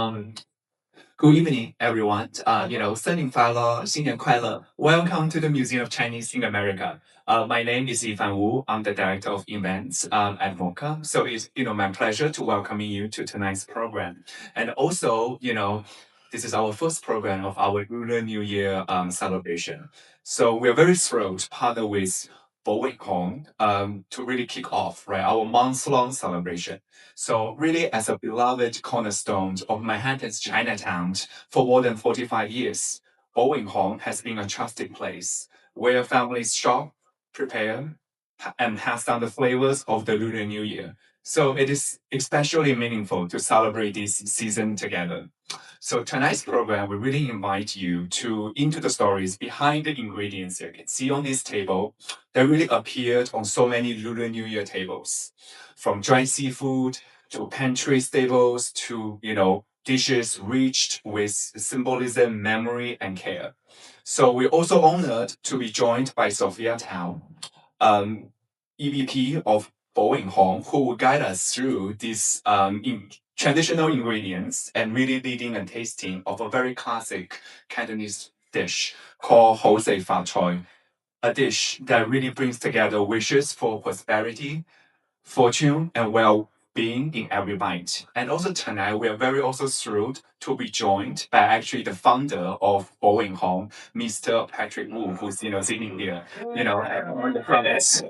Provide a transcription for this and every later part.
Um, Good evening, everyone.新年快乐, Welcome to the Museum of Chinese in America. My name is Yifan Wu. I'm the director of events at MOCA. So it's my pleasure to welcoming you to tonight's program. And also, this is our first program of our Lunar New Year celebration. So we're very thrilled to partner with Boeing Hong to really kick off our month-long celebration. So really, as a beloved cornerstone of Manhattan's Chinatown for more than 45 years, Boeing Home has been a trusted place where families shop, prepare, and pass down the flavors of the Lunar New Year. So it is especially meaningful to celebrate this season together. So tonight's program, we really invite you to into the stories behind the ingredients you can see on this table that really appeared on so many Lunar New Year tables, from dried seafood to pantry staples to dishes rich with symbolism, memory, and care. So we're also honored to be joined by Sophia Tsao, um, EVP of Boeing Home, who will guide us through these traditional ingredients and really leading and tasting of a very classic Cantonese dish called Ho See Fat Choy, a dish that really brings together wishes for prosperity, fortune, and well-being in every bite. And also tonight, we are very also thrilled to be joined by actually the founder of Boeing Home, Mr. Patrick Wu, who's sitting here, on the front.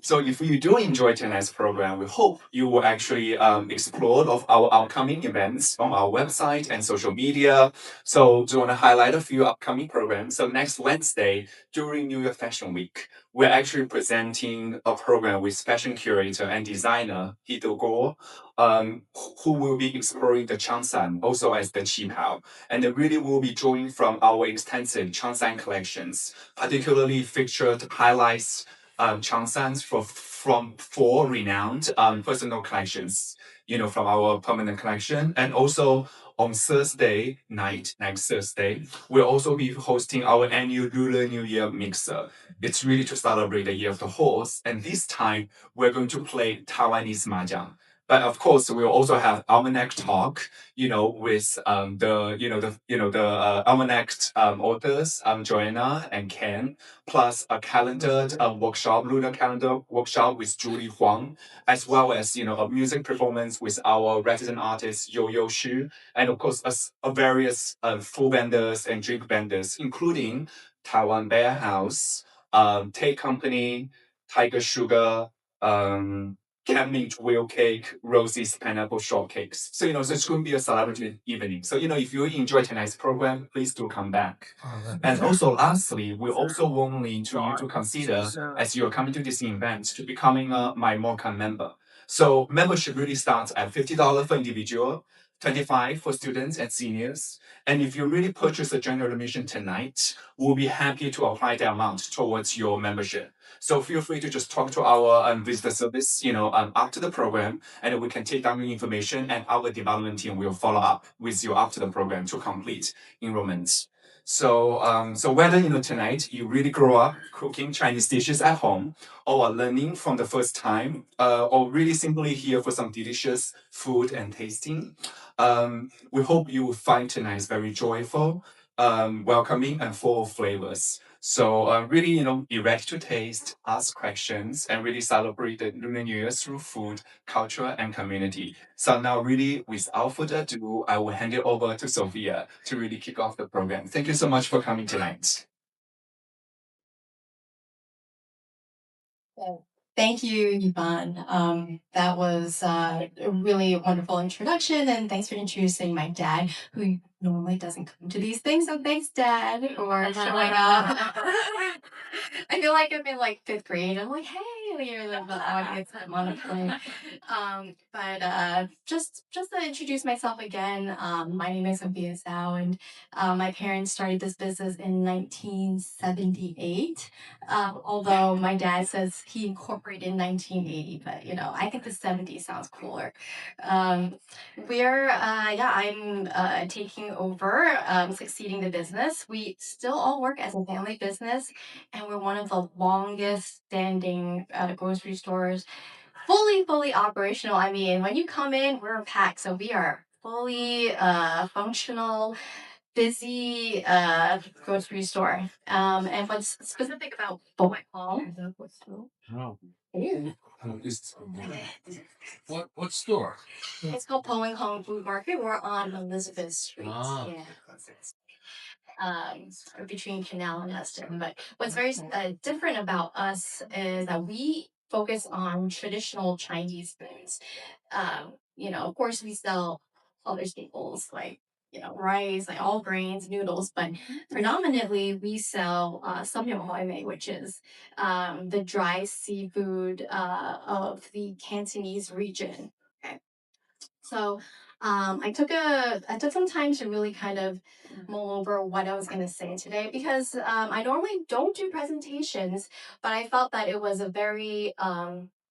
So if you do enjoy tonight's program, we hope you will actually explore of our upcoming events on our website and social media. So do want to highlight a few upcoming programs. So next Wednesday during New Year Fashion Week, we're actually presenting a program with fashion curator and designer Hito Guo, who will be exploring the Changsan also as the Qipao. And they really will be drawing from our extensive Changsan collections, particularly featured highlights Changsans from four renowned personal collections, from our permanent collection. And also on Thursday night, next Thursday, we'll also be hosting our annual Lunar New Year mixer. It's really to celebrate the Year of the Horse. And this time, we're going to play Taiwanese mahjong. But of course, we'll also have almanac talk, with the almanac authors, Joanna and Ken, plus a calendar workshop, lunar calendar workshop with Julie Huang, as well as a music performance with our resident artist Yo Yo Shu, and of course a various food vendors and drink vendors, including Taiwan Bear House, Tate Company, Tiger Sugar, Mint Whale Cake, Rosie's Pineapple Shortcakes. So it's going to be a celebratory evening. So if you enjoy tonight's program, please do come back. And also, lastly, we also want you to consider as you're coming to this event to becoming a My MOCA member. So membership really starts at $50 for individual, 25 for students and seniors. And if you really purchase a general admission tonight, we'll be happy to apply the amount towards your membership. So feel free to just talk to our visitor service, after the program, and we can take down your information, and our development team will follow up with you after the program to complete enrollment. So whether tonight you really grow up cooking Chinese dishes at home, or are learning from the first time, or really simply here for some delicious food and tasting, we hope you will find tonight very joyful, welcoming, and full of flavors. So really, be ready to taste, ask questions, and really celebrate the Lunar New Year through food, culture, and community. So now, really, without further ado, I will hand it over to Sophia to really kick off the program. Thank you so much for coming tonight. Well, thank you, Yvonne. That was a really wonderful introduction, and thanks for introducing my dad, who normally doesn't come to these things. So thanks, Dad, for showing up. I feel like I'm in like fifth grade. I'm like, hey, you're the audience. I'm on a plane. But just to introduce myself again, my name is Sophia Tsao, and my parents started this business in 1978. Although my dad says he incorporated in 1980, but I think the 70s sounds cooler. Um, I'm taking over, succeeding the business. We still all work as a family business, and we're one of the longest standing grocery stores fully operational. I mean, when you come in, we're packed, so we are fully functional, busy grocery store. And what's specific about Bowen Hall? Oh. Ooh. What store? It's called Bowen Hong Food Market. We're on Elizabeth Street. Ah. Yeah. Between Canal and Eston. But what's very different about us is that we focus on traditional Chinese foods. Of course, we sell other staples like rice, like all grains, noodles, but predominantly we sell samyang, which is the dry seafood of the Cantonese region. Okay. So I took some time to really kind of mull over what I was going to say today because I normally don't do presentations, but I felt that it was a very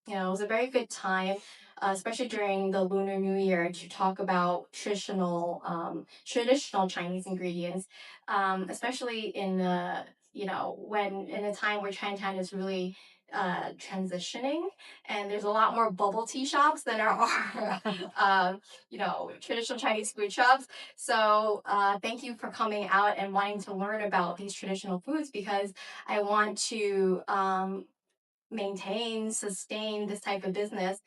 it was a very good time, especially during the Lunar New Year, to talk about traditional Chinese ingredients, especially in when in a time where Chinatown is really transitioning and there's a lot more bubble tea shops than there are traditional Chinese food shops. So thank you for coming out and wanting to learn about these traditional foods because I want to maintain, sustain this type of business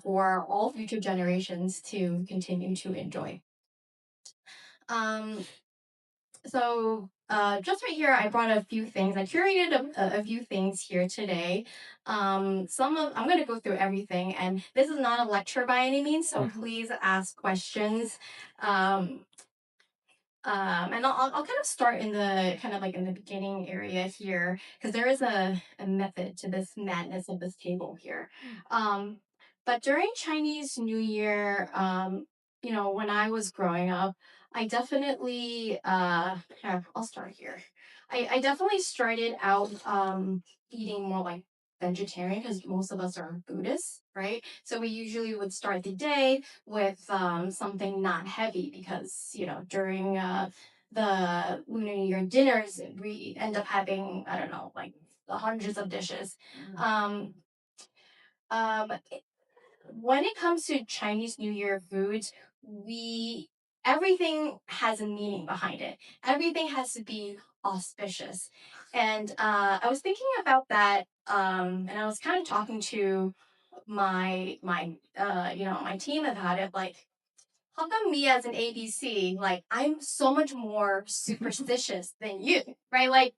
for all future generations to continue to enjoy. Um, just right here, I brought a few things. I curated a few things here today. I'm going to go through everything, and this is not a lecture by any means, so please ask questions. Um, and I'll kind of start in the kind of like in the beginning area here because there is a method to this madness of this table here. But during Chinese New Year, when I was growing up, I definitely here, I'll start here. I definitely started out eating more like vegetarian because most of us are Buddhists, right? So we usually would start the day with something not heavy because during the Lunar New Year dinners we end up having I don't know like the hundreds of dishes. Um, um, when it comes to Chinese New Year foods, we everything has a meaning behind it. Everything has to be auspicious, and I was thinking about that, and I was kind of talking to my team about it, like how come me as an ABC, like I'm so much more superstitious than you, right?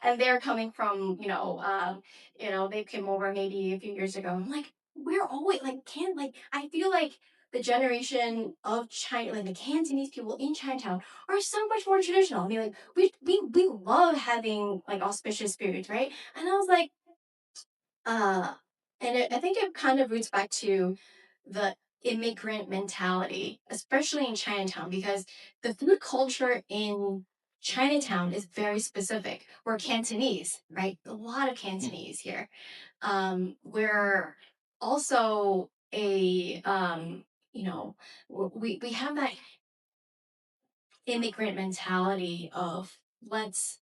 And they're coming from, they came over maybe a few years ago. I'm like, we're always like, can't like, I feel like the generation of China, like the Cantonese people in Chinatown, are so much more traditional. I mean, like we love having like auspicious foods, right? And I was like, uh, I think it kind of roots back to the immigrant mentality, especially in Chinatown, because the food culture in Chinatown is very specific. We're Cantonese, right? A lot of Cantonese here. We're also we have that immigrant mentality of let's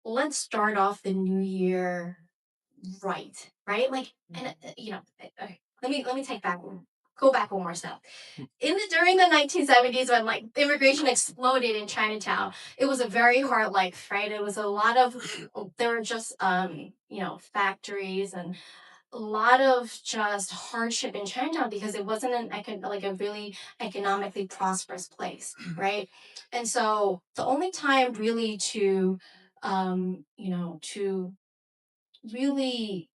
let's start off the new year right? Like, and okay, let me go back one more step. During the 1970s, when like immigration exploded in Chinatown, it was a very hard life, right? It was a lot of there were just factories and a lot of just hardship in Chinatown because it wasn't like a really economically prosperous place, right? And so the only time really to really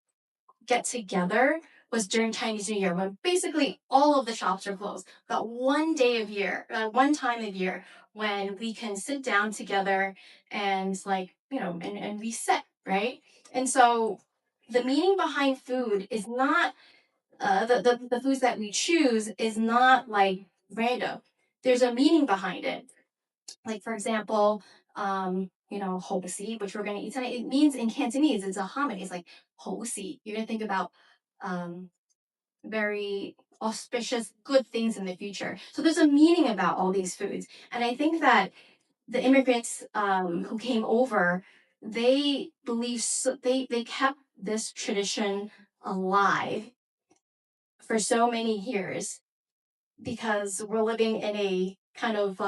get together was during Chinese New Year when basically all of the shops are closed. But one time of year when we can sit down together and like, and reset, right? And so the meaning behind food is not the foods that we choose is not like random. There's a meaning behind it. Like for example, Ho See, which we're gonna eat tonight. It means in Cantonese, it's a hominy. It's like Ho See. You're gonna think about um, very auspicious, good things in the future. So there's a meaning about all these foods, and I think that the immigrants who came over, they believe so, they kept this tradition alive for so many years because we're living in a kind of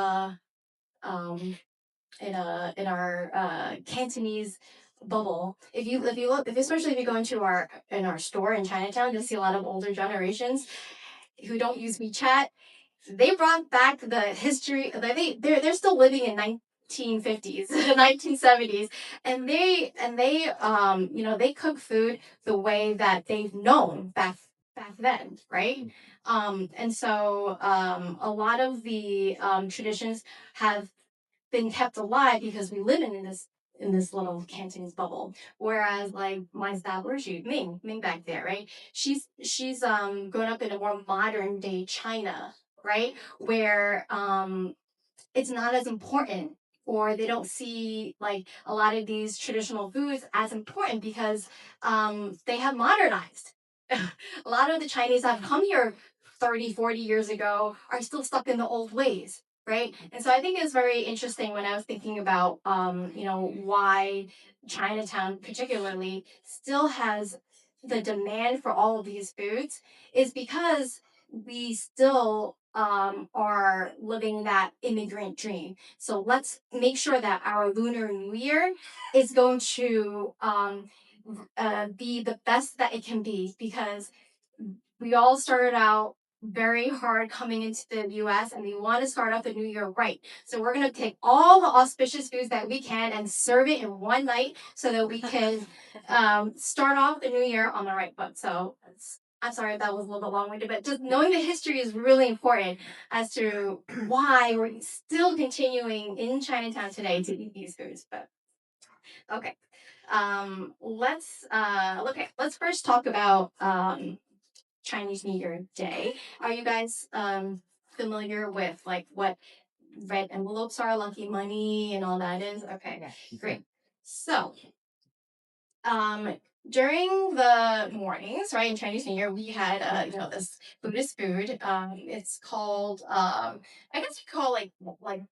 um, in our Cantonese bubble. If you look, if especially if you go into our store in Chinatown, you'll see a lot of older generations who don't use WeChat. They brought back the history. They're still living in 1950s, 1970s, and they cook food the way that they've known back then, right? And so a lot of the traditions have been kept alive because we live in this little Cantonese bubble. Whereas like my established Ming back there, right? She's grown up in a more modern day China, right? Where it's not as important, or they don't see like a lot of these traditional foods as important because they have modernized. A lot of the Chinese that have come here 30, 40 years ago are still stuck in the old ways, right? And so I think it's very interesting when I was thinking about, why Chinatown particularly still has the demand for all of these foods is because we still are living that immigrant dream. So let's make sure that our Lunar New Year is going to be the best that it can be because we all started out very hard coming into the US and we want to start off the new year right. So we're going to take all the auspicious foods that we can and serve it in one night so that we can start off the new year on the right foot. So I'm sorry if that was a little bit long-winded, but just knowing the history is really important as to why we're still continuing in Chinatown today to eat these foods. But okay. Let's first talk about Chinese New Year Day. Are you guys familiar with like what red envelopes are, lucky money, and all that is? Okay, great. So, um, during the mornings, right, in Chinese New Year, we had this Buddhist food. It's called I guess we call it like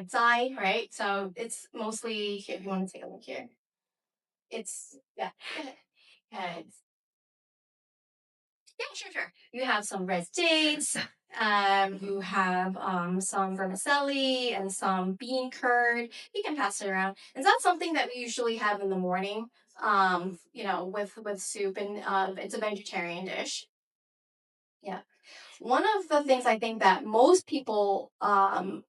zai, right? So it's mostly here. If you want to take a look here, it's yeah. Yeah, yeah, sure. You have some red dates. You have some vermicelli and some bean curd. You can pass it around. It's not something that we usually have in the morning. With soup, and it's a vegetarian dish. Yeah. One of the things I think that most people,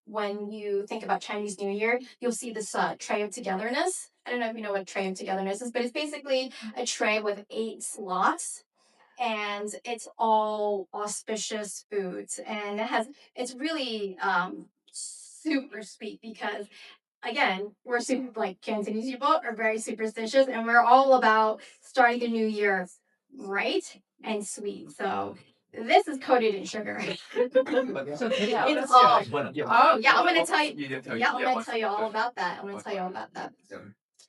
when you think about Chinese New Year, you'll see this tray of togetherness. I don't know if you know what tray of togetherness is, but it's basically a tray with 8 slots and it's all auspicious foods and it's really super sweet because again we're super like Cantonese people are very superstitious and we're all about starting the new year right and sweet, so this is coated in sugar. It's all, oh yeah, I'm gonna tell you, yeah, I'm gonna tell you all about that.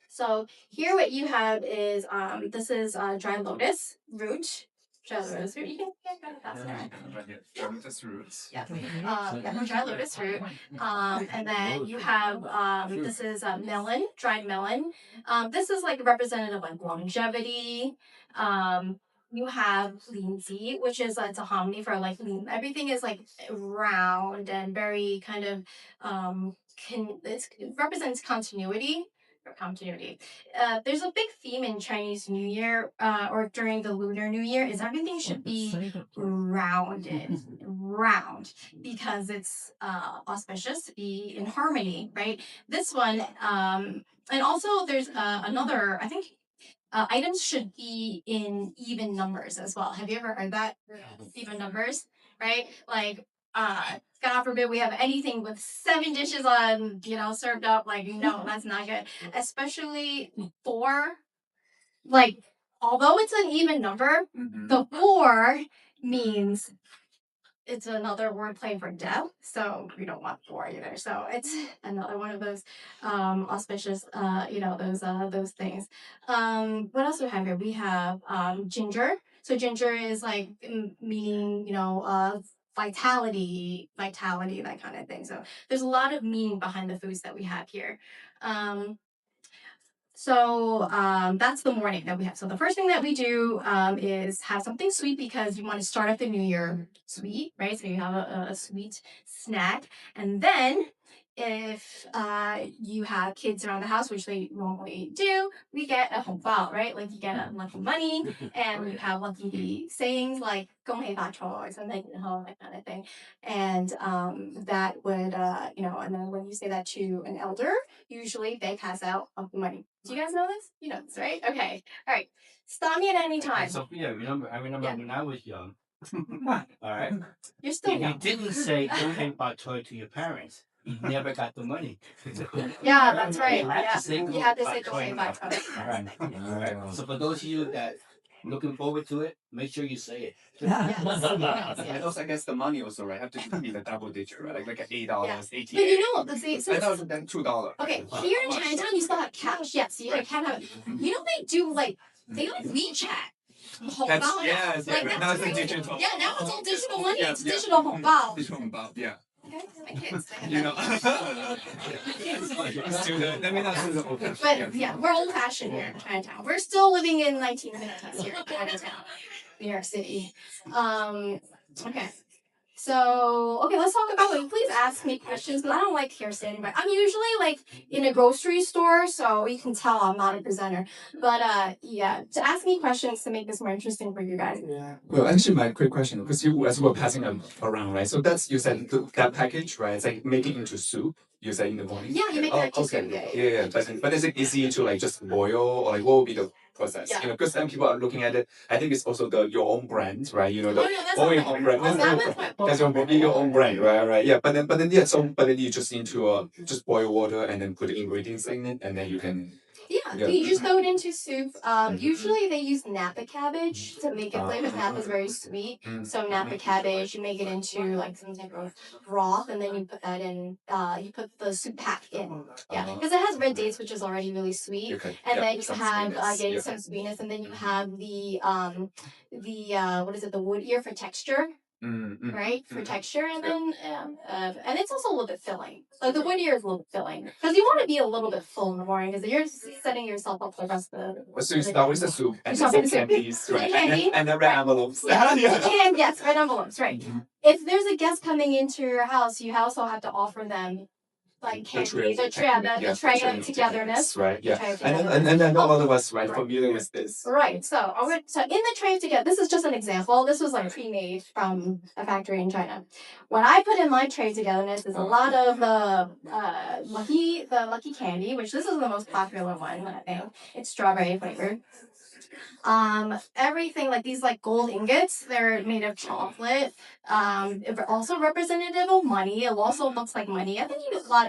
So here what you have is this is dry lotus root. Dry lotus root. You can pass it around. Lotus roots. Yeah. Dry lotus root. And then you have this is melon, dried melon. This is like representative of like longevity. You have linzi, which is it's a hominy for like lean. Everything is like round and very kind of it represents continuity or continuity. There's a big theme in Chinese New Year or during the Lunar New Year is everything should be rounded, round, because it's auspicious to be in harmony, right? This one, and also there's another, I think items should be in even numbers as well. Have you ever heard that? Even numbers, right? Like, God forbid we have anything with 7 dishes on, served up. Like, no, that's not good. Especially 4. Like, although it's an even number, the 4 means it's another wordplay for death, so we don't want 4 either. So it's another one of those auspicious, those things. What else do we have here? We have ginger. So ginger is like meaning, vitality, that kind of thing. So there's a lot of meaning behind the foods that we have here. Um, So that's the morning that we have. So the first thing that we do is have something sweet because you want to start off the new year sweet, right? So you have a sweet snack. And then if you have kids around the house, which they normally do, we get a hongbao, right? Like you get a lucky money and you have lucky sayings like "gong hei fa choy" or something, that kind of thing. And that would, and then when you say that to an elder, usually they pass out the money. Do you guys know this? You know this, right? Okay. All right. Stop me at any time. Sophia, I remember Yeah. when I was young. All right. You're still If you young. didn't say "Don't pay about toy" to your parents, you never got the money. Yeah, that's right. You had Yeah. to say You have to say "Don't "gong pay hei fa choy." All right. All right. So for those of you that looking forward to it, make sure you say it. And also, I guess the money also, right, have to be the double digit, right? Like $8, Yeah. 88. But you know, I thought then $2. okay, here in Chinatown, you still have cash. Yes, you can have it. You know, they like WeChat. Hongbao. Yes, Like, yeah, that's now it's crazy. digital. Yeah, now it's all digital money. Yeah, It's yeah. digital hongbao. Digital hongbao, yeah. Okay, my kids. They have You that. know, let me not do the old But yeah, we're old fashioned here in Chinatown. We're still living in 1950s here in Chinatown, New York City. Okay. So, okay, let's talk about please ask me questions because I don't like here standing by. I'm usually like in a grocery store, so you can tell I'm not a presenter. But yeah, to ask me questions to make this more interesting for you guys. Well, actually, my quick question, because you as well passing them around, right? So that's, you said that package, right? It's like making into soup. You said in the morning. Yeah, you make that into okay. soup. Yeah. Yeah. But is it easy to like just boil, or like what would be the process? Yeah. You know, because then people are looking at it. I think it's also your own brand, right? You know, the Oh, no, that's own not home brand. Oh, that was That's your own brand, right? Yeah. But then yeah. So but then you just need to just boil water and then put the ingredients in it, and then you can. Yeah, you just throw it into soup. Usually they use Napa cabbage to make it flavor. Napa's very sweet, so Napa cabbage. You make it into like some type of broth, and then you put that in. You put the soup pack in. Yeah, because it has red dates, which is already really sweet, Okay. and then you some have sweetness. some sweetness, and then you have the what is it? The wood ear for texture. Right, for texture, and then and it's also a little bit filling. Like the wood ear is a little bit filling because you want to be a little bit full in the morning because you're setting yourself up for the rest of the. So you start with the soup and start then with some the soup. candies, right? Candy, And then red envelopes. Yeah, yes, red envelopes, right. If there's a guest coming into your house, you also have to offer them like candy, the tray of togetherness, right? Yeah, and then a lot of us, right, familiar with this. Right. So in the tray of together, this is just an example. This was like pre-made from a factory in China. What I put in my tray togetherness is a lot of the lucky candy, which this is the most popular one. I think it's strawberry flavored. Everything like these like gold ingots, they're made of chocolate. Also representative of money. It also looks like money. I think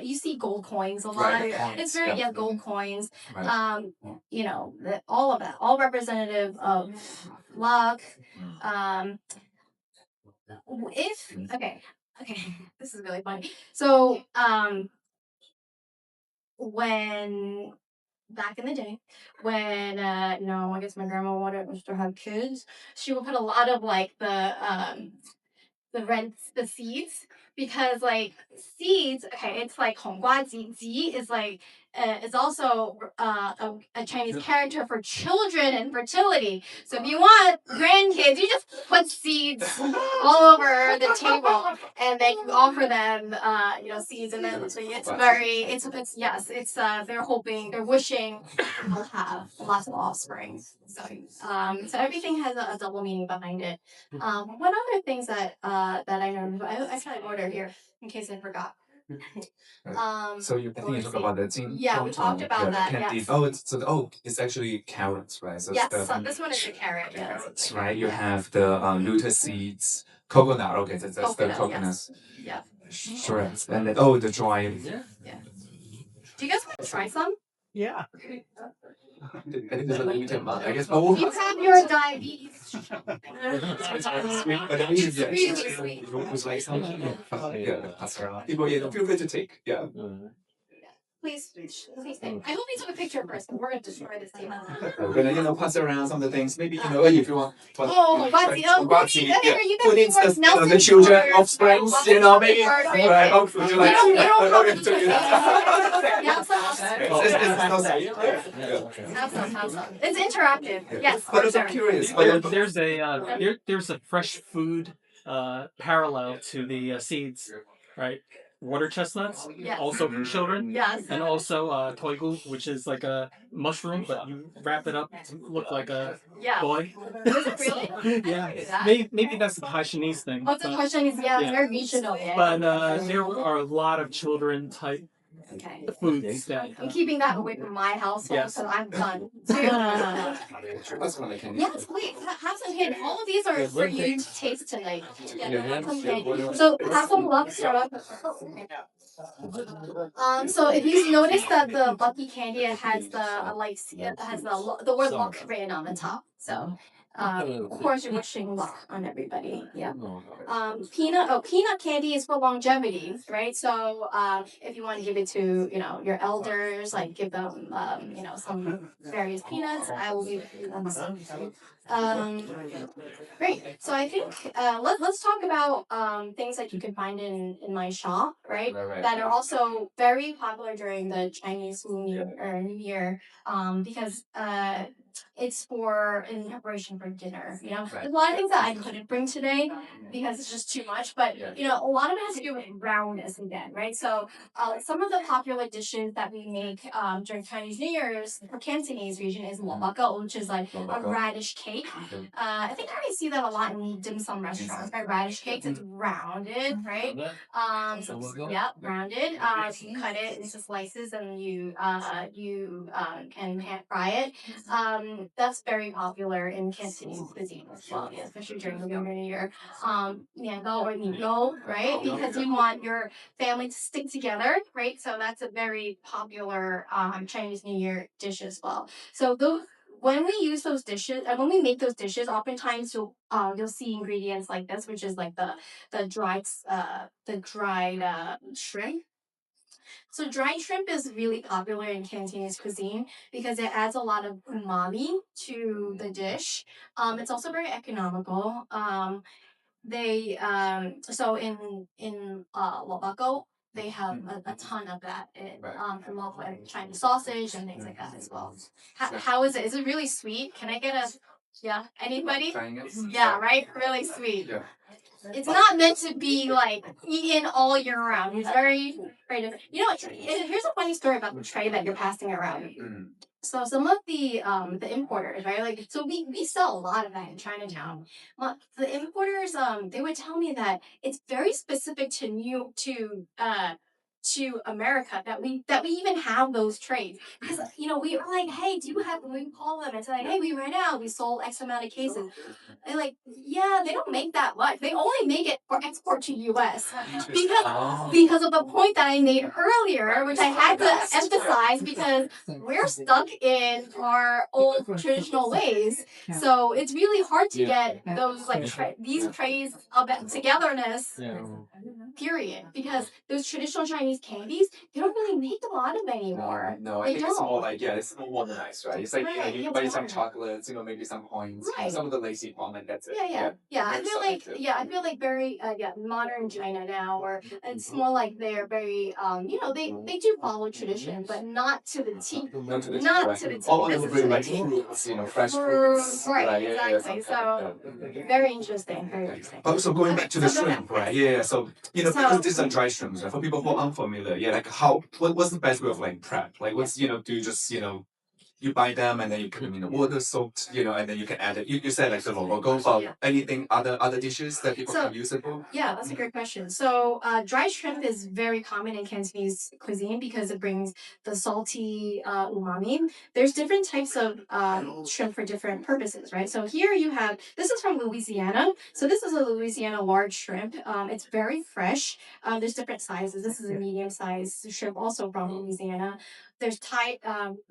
you see gold coins a lot. Right, coins, It's very yeah. gold coins. Right. All of that, all representative of luck. If okay, this is really funny. So when back in the day when I guess my grandma wanted us to have kids, she would put a lot of like the seeds because like seeds, okay, it's like 红瓜子 is like it's also a Chinese character for children and fertility. So if you want grandkids, you just put seeds all over the table, and then you offer them seeds, and then they're wishing they'll have lots of offspring. So everything has a double meaning behind it. What other things that I know? I tried to order here in case I forgot. So I think you talk about the Yeah, we talked about that. candy. Yes. It's actually carrots, right? So Yes, it's the, this one is a carrot. Yes. carrots, right? You have the lotus seeds, coconut. Okay, that's the coconut. Yes. Yeah. Shreds, and then the dry. Yeah. Do you guys want to try some? Yeah. I think there's a limited amount. I guess. You have your diabetes. But then we use it. It was like some people, feel free to take. Yeah. Please stay. I hope you took a picture first, but we're going to destroy this table. We're gonna pass around some of the things. Maybe if you want. Oh, Batsy. Oh, Batsy, yeah. You put in the children, offsprings, maybe. Right? Oh, would you like to? Have some. It's interactive. Yes. But I'm curious. There's a fresh food parallel to the seeds, right? Water chestnuts, also for children, Yes. and also toigu, which is like a mushroom, but you wrap it up to look like a boy. Is it really? Yeah, maybe that's the Chinese thing. Oh, the Chinese, it's very regional. Yeah. But there are a lot of children type foods that. I'm keeping that away from my household, so I'm done. Yes, please have some candy. All of these are for you to taste tonight. So have some luck syrup. So if you notice that the lucky candy has the word luck written on the top. So of course you're wishing luck on everybody. Yeah. Peanut candy is for longevity, right? So if you want to give it to your elders, like give them some various peanuts, I will give them some. Great. So I think let's talk about things that you can find in my shop, right? That are also very popular during the Chinese New Year, because it's in preparation for dinner. There's a lot of things that I couldn't bring today because it's just too much. But a lot of it has to do with roundness again, right? So some of the popular dishes that we make during Chinese New Year's for Cantonese region is MOCA, which is like a radish cake. I think I see that a lot in dim sum restaurants, right? Radish cakes, it's rounded, right? Rounded. You cut it into slices and you can hand fry it. That's very popular in Cantonese cuisine as well, especially during the Lunar New Year. Niango or Nigo, right? Because you want your family to stick together, right? So that's a very popular Chinese New Year dish as well. So when we use those dishes, and when we make those dishes, oftentimes you'll see ingredients like this, which is like the dried shrimp. So dried shrimp is really popular in Cantonese cuisine because it adds a lot of umami to the dish. It's also very economical. So in Wabaco, they have a ton of that along with Chinese sausage and things like that as well. How is it? Is it really sweet? Can I get anybody? Yeah, right? Really sweet. Yeah. It's not meant to be like eaten all year round. It's very creative. Here's a funny story about the tray that you're passing around. So some of the importers, right? Like, so we sell a lot of that in Chinatown. But the importers, they would tell me that it's very specific to America that we even have those trays, because we were like, hey, do you have, we call them and say like, hey, we ran out, we sold X amount of cases. They're like, yeah, they don't make that much. They only make it for export to US because of the point that I made earlier, which I had to emphasize, because we're stuck in our old traditional ways. So it's really hard to get those these trays of togetherness. Period, because those traditional Chinese candies, they don't really make a lot of anymore. No, I think it's more like it's more modernized, right? It's like you buy some chocolates, maybe some coins, some of the lacy palm, and that's it. Yeah. I feel like very modern China now, or it's more like they're very they do follow tradition, but not to the T. Not to the T. Oh, and bring like fruits, fresh fruits. Right, exactly. So very interesting. Very interesting. So going back to the shrimp, right? Yeah. So because these are dry shrimps, right? For people who are unfamiliar, like what's the best way of prep? Like what's do you just you buy them and then you put them in the water soaked, and then you can add it. You said like the logo, but anything other dishes that people can use it for? Yeah, that's a great question. So dried shrimp is very common in Cantonese cuisine because it brings the salty umami. There's different types of shrimp for different purposes, right? So here you have, this is from Louisiana. So this is a Louisiana large shrimp. It's very fresh. There's different sizes. This is a medium sized shrimp also from Louisiana. there's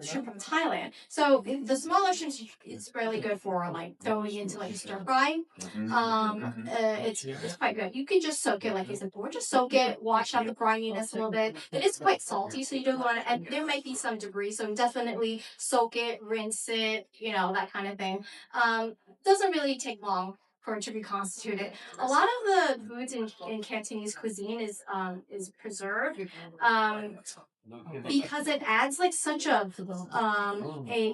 shrimp from Thailand. So the smaller shrimp is really good for like throwing into like stir fry. It's quite good. You can just soak it, like you said before. Just soak it, wash out the brininess a little bit. It is quite salty, so you don't want to. And there might be some debris, so definitely soak it, rinse it, that kind of thing. Doesn't really take long for it to reconstitute it. A lot of the foods in Cantonese cuisine is preserved. Because it adds like such a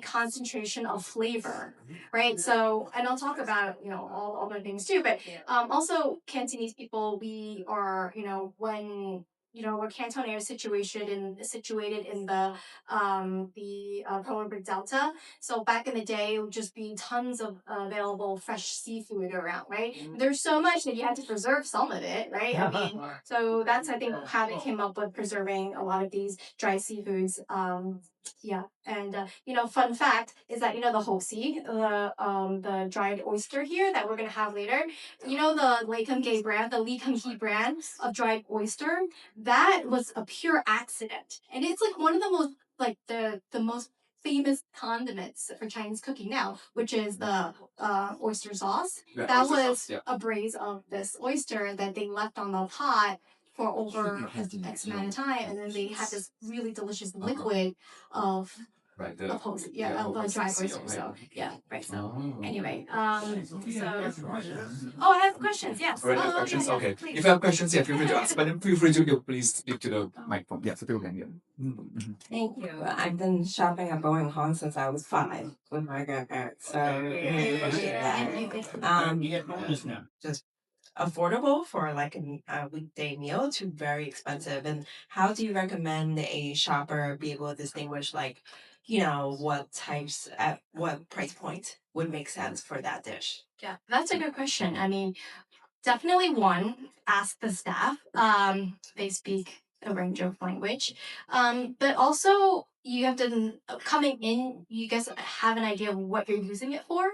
concentration of flavor, right? So, and I'll talk about all other things too, but also Cantonese people, we are when we're Cantonaire situated in the Polar Bear Delta. So back in the day, it would just be tons of available fresh seafood around, right? There's so much that you had to preserve some of it, right? I mean, so that's I think how they came up with preserving a lot of these dry seafoods. Yeah, and fun fact is that the Ho See, the dried oyster here that we're gonna have later. The Lee Kum Kee brand, the Lee Kum Kee brand of dried oyster. That was a pure accident, and it's like one of the most like the most famous condiments for Chinese cooking now, which is the oyster sauce. Yeah, That oyster was sauce, yeah. a braise of this oyster that they left on the pot for over X amount of time, and then they had this really delicious liquid of Right, of host, of dry oyster. So yeah, right. So anyway, I have questions. Yes. Alright, have questions? Yeah, Okay. please. If you have questions, yeah, feel free to ask. But then feel free to please speak to the microphone. Yeah, so people can hear. Thank you. I've been shopping at Boeing Hong since I was 5 with my grandparents. So I really appreciate that. You get bonus now. Just affordable for like a weekday meal to very expensive. And how do you recommend a shopper be able to distinguish like, what types at what price point would make sense for that dish? Yeah, that's a good question. I mean, definitely one, ask the staff. They speak a range of language. But also you have to coming in, you guys have an idea of what you're using it for.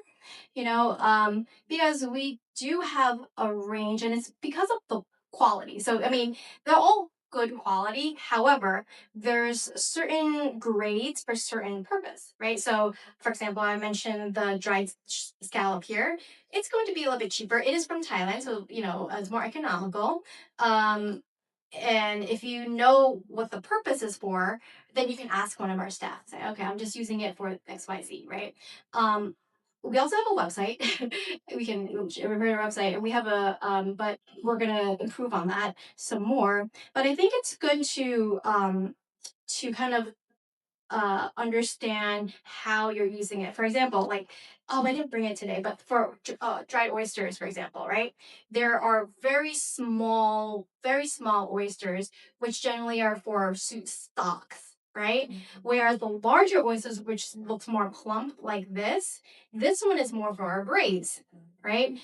Because we do have a range and it's because of the quality. So I mean, they're all good quality. However, there's certain grades for certain purpose, right? So for example, I mentioned the dried scallop here. It's going to be a little bit cheaper. It is from Thailand, so it's more economical. And if you know what the purpose is for, then you can ask one of our staff. Say, okay, I'm just using it for XYZ, right? We also have a website. We can refer to our website, and we have but we're gonna improve on that some more. But I think it's good to kind of understand how you're using it. For example, like, I didn't bring it today, but for dried oysters, for example, right? There are very small oysters, which generally are for soup stocks, right? Whereas the larger oysters, which looks more plump like this one is more for a braise, right?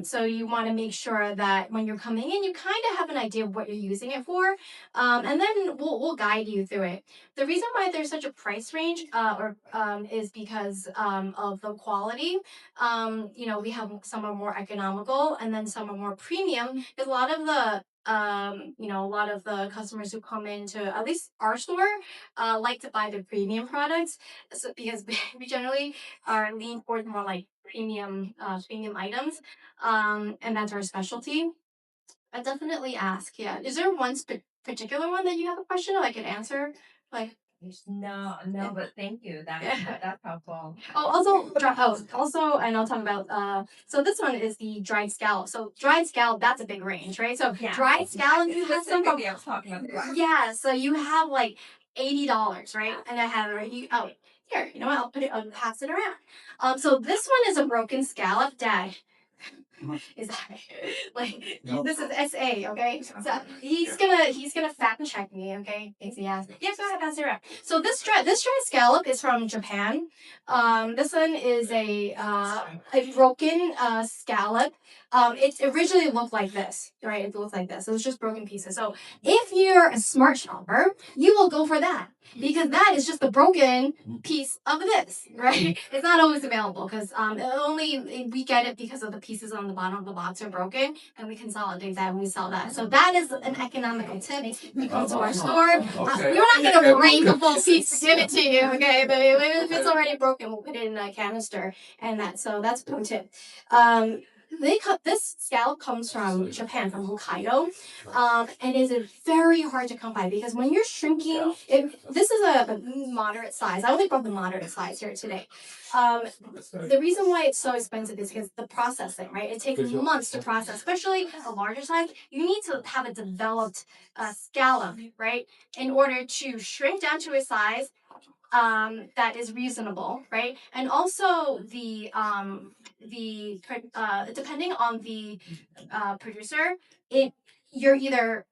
So you want to make sure that when you're coming in, you kind of have an idea of what you're using it for, and then we'll guide you through it. The reason why there's such a price range is because of the quality. We have some are more economical and then some are more premium. Because a lot of the customers who come into at least our store like to buy the premium products, so because we generally are lean towards more like premium items, and that's our specialty. I definitely ask. Yeah, is there one particular one that you have a question I could answer? Like, No, but thank you. That's helpful. also, and I'll talk about. So this one is the dried scallop. So dried scallop, that's a big range, right? So dried scallop, you have some. I was talking about the Yeah, so you have like $80, right? And I have it right here. Oh, here, you know what? I'll pass it around. So this one is a broken scallop, Dad. Is that like this is SA, okay? So he's gonna fact check me, okay? Easy ass. Yeah, go ahead, pass it around. So this dry scallop is from Japan. This one is a broken scallop. It originally looked like this, right? It looked like this. It was just broken pieces. So if you're a smart shopper, you will go for that because that is just the broken piece of this, right? It's not always available because we get it because of the pieces on the bottom of the box are broken, and we consolidate that and we sell that. So that is an economical tip. You come to our store. We're not going to break the full piece to give it to you, okay? But if it's already broken, we'll put it in a canister, and that's a pro tip. This scallop comes from Japan, from Hokkaido, and is very hard to come by because when you're shrinking, this is a moderate size. I only brought the moderate size here today. The reason why it's so expensive is because the processing, right? It takes months to process, especially a larger size. You need to have a developed scallop, right, in order to shrink down to a size that is reasonable, right? And also depending on the producer, you're either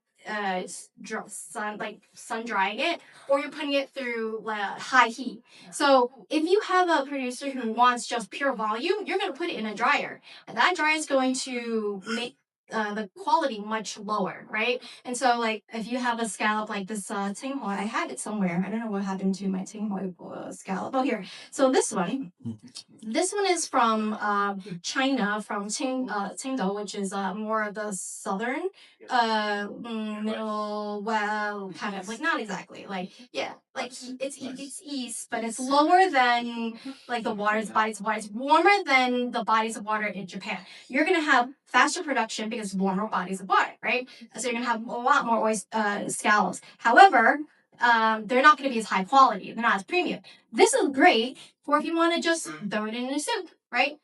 sun drying it, or you're putting it through high heat. So if you have a producer who wants just pure volume, you're going to put it in a dryer, and that dryer is going to make the quality much lower, right? And so, like, if you have a scallop like this Tinghoy, I had it somewhere. I don't know what happened to my Tinghoy scallop. Oh, here. So this one is from China, from Qingdao, which is more of the southern, middle, well, kind of like not exactly, like like it's east, but it's lower than like the bodies of water. It's warmer than the bodies of water in Japan. You're gonna have faster production because warmer bodies of water, right? So you're gonna have a lot more scallops. However, they're not going to be as high quality. They're not as premium. This is great for if you want to just throw it in a soup, right?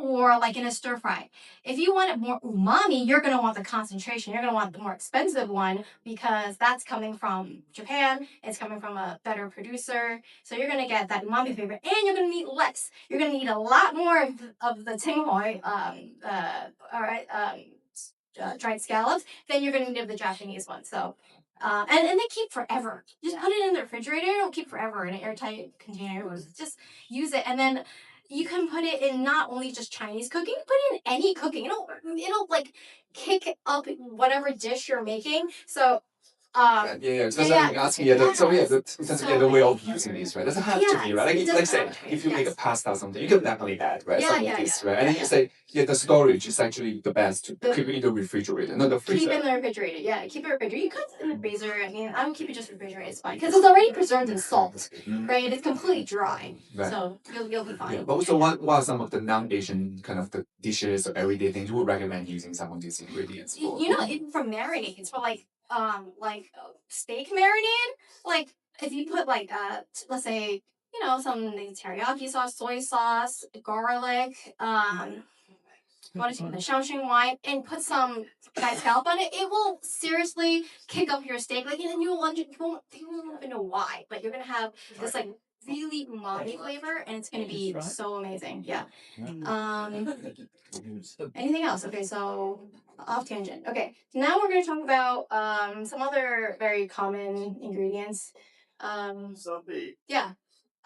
Or like in a stir fry. If you want it more umami, you're going to want the concentration. You're going to want the more expensive one because that's coming from Japan. It's coming from a better producer. So you're going to get that umami flavor, and you're going to need less. You're going to need a lot more of the tinghoy, dried scallops, than you're going to need of the Japanese one. So, and they keep forever. Just put it in the refrigerator. It'll keep forever in an airtight container. Just use it, and then you can put it in not only just Chinese cooking, put it in any cooking. It'll like kick up whatever dish you're making. So That's what I'm asking. The way of using these, right? Doesn't have to be, right? Like say, if you make a pasta or something, you can definitely add, right? Some of this, right? And then you say, the storage is actually the best to keep it in the refrigerator, not the freezer. Keep it in the refrigerator, keep it refrigerated. You could in the freezer. I mean, I would keep it just refrigerated. It's fine because it's already preserved in salt, right? It's completely dry, right. So you'll be fine. Yeah, but also, what are some of the non-Asian kind of the dishes or everyday things you would recommend using some of these ingredients for? Even for marinades, for like steak marinade, like if you put like let's say some teriyaki sauce, soy sauce, garlic, what is it, the Shaoxing wine, and put some fried scallop on it, it will seriously kick up your steak. Like, and then you won't even know why, but you're gonna have this like really umami flavor, and it's gonna be so amazing. Yeah. Anything else? Okay, so off tangent. Okay, now we're gonna talk about some other very common ingredients. Sophie. Yeah.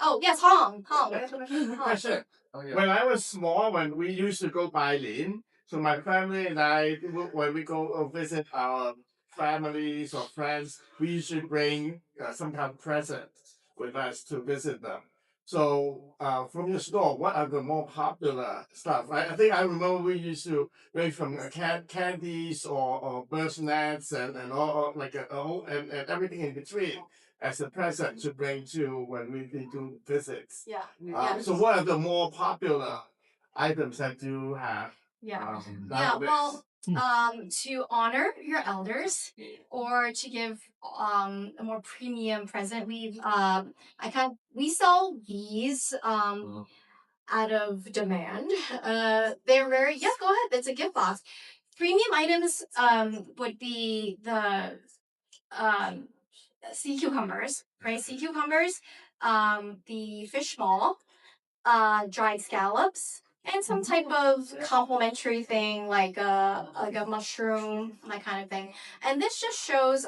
Oh yes, Hong. Question. When I was small, when we used to go Bailin, so my family and I, when we go visit our families or friends, we usually bring some kind of present with us to visit them. So from your store, what are the more popular stuff? I think I remember we used to bring from candies or birds nets and all like and everything in between as a present to bring to when we do visits. Yeah. So what are the more popular items that you have? Well, to honor your elders or to give a more premium present, we sell these out of demand. They're very go ahead. It's a gift box. Premium items would be the sea cucumbers, right? Sea cucumbers, the fish maw, dried scallops, and some type of complimentary thing like a mushroom, that kind of thing. And this just shows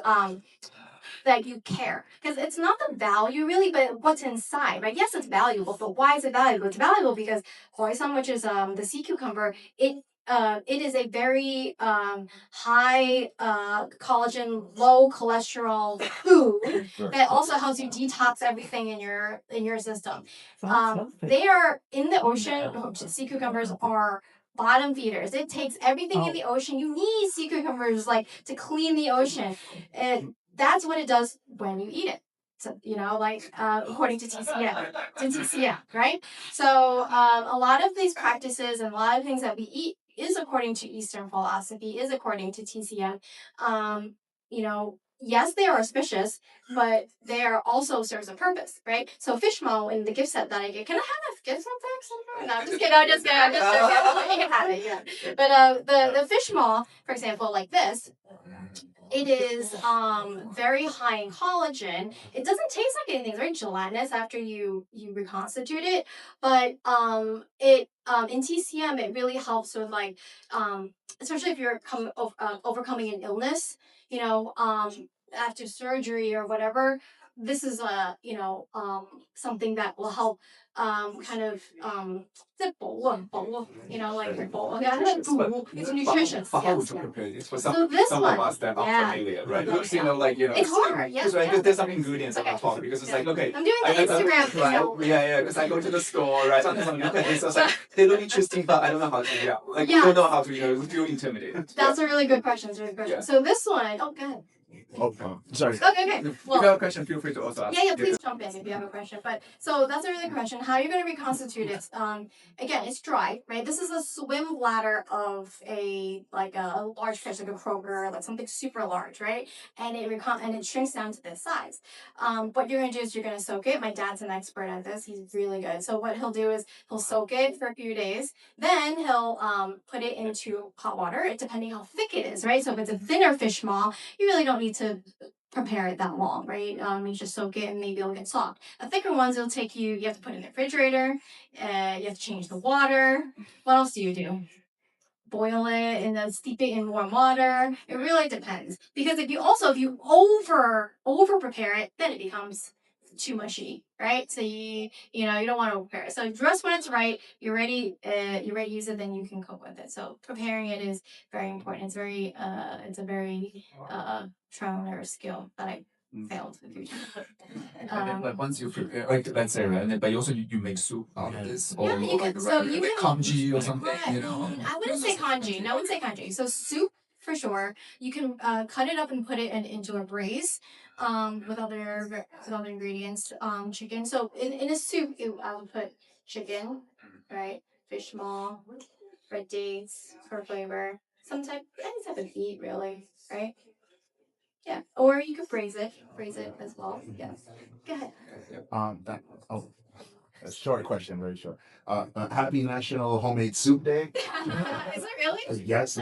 that you care. Because it's not the value really, but what's inside, right? Yes, it's valuable, but why is it valuable? It's valuable because hoisan, which is the sea cucumber, it is a very high collagen, low cholesterol food that also helps you detox everything in your system. They are in the ocean. Sea cucumbers are bottom feeders. It takes everything in the ocean. You need sea cucumbers like to clean the ocean, and that's what it does when you eat it. So, according to TCM, right? So a lot of these practices and a lot of things that we eat is according to Eastern philosophy, is according to TCM. Yes, they are auspicious, but they are also serves a purpose, right? So fish maw in the gift set that I get, can I have a gift set back? No, I'm just kidding. I'm just joking. You can have it, yeah. But the fish maw, for example, like this, it is very high in collagen. It doesn't taste like anything. It's very gelatinous after you reconstitute it, but it in TCM it really helps with especially if you're overcoming an illness, after surgery or whatever. This is something that will help kind of it's nutritious. But how Yes, would you yeah. compare this for So this some one, of us that are yeah. familiar, right? Because It's hard, yeah. right, Yeah. there's some ingredients I'm Okay. not talking because it's like okay. I'm doing the Instagram right? Yeah, because I go to the store, right? Sometimes I'm looking at this, I was like, they look interesting, but I don't know how to, we don't know how to, feel intimidated. That's a really good question. It's a really good question. So this one, oh, go ahead. Oh, sorry. Okay. If Well, you have a question, feel free to also ask. yeah, please jump in if you have a question. But so that's a really good question. How are you going to reconstitute it? Again, it's dry, right? This is a swim bladder of a large fish, like a croaker, like something super large, right? And it shrinks down to this size. What you're going to do is you're going to soak it. My dad's an expert at this. He's really good. So what he'll do is he'll soak it for a few days. Then he'll put it into hot water, depending how thick it is, right? So if it's a thinner fish maw, you really don't need to prepare it that long, right? You just soak it and maybe it'll get soft. The thicker ones, it'll take you have to put it in the refrigerator, you have to change the water. What else do you do? Boil it and then steep it in warm water. It really depends. Because if you over prepare it, then it becomes too mushy, right? So you don't want to prepare it. So just when it's right, you're ready to use it, then you can cook with it. So preparing it is very important. It's a very trial and error skill that I failed a few times. And then, once you prepare, like let's say, right, and then, but also you make soup out of this, or Yeah, you can. So you can congee or something, I wouldn't say kanji. No, I wouldn't say kanji. So soup for sure. You can cut it up and put it into a braise with other ingredients. Chicken. So in a soup, I would put chicken, right? Fish maw, red dates for flavor. Any type of meat, really, right? Yeah. Or you could braise it as well. Yes. Go ahead. That, oh, a short question, very short. Happy National Homemade Soup Day. Is it really? Yes.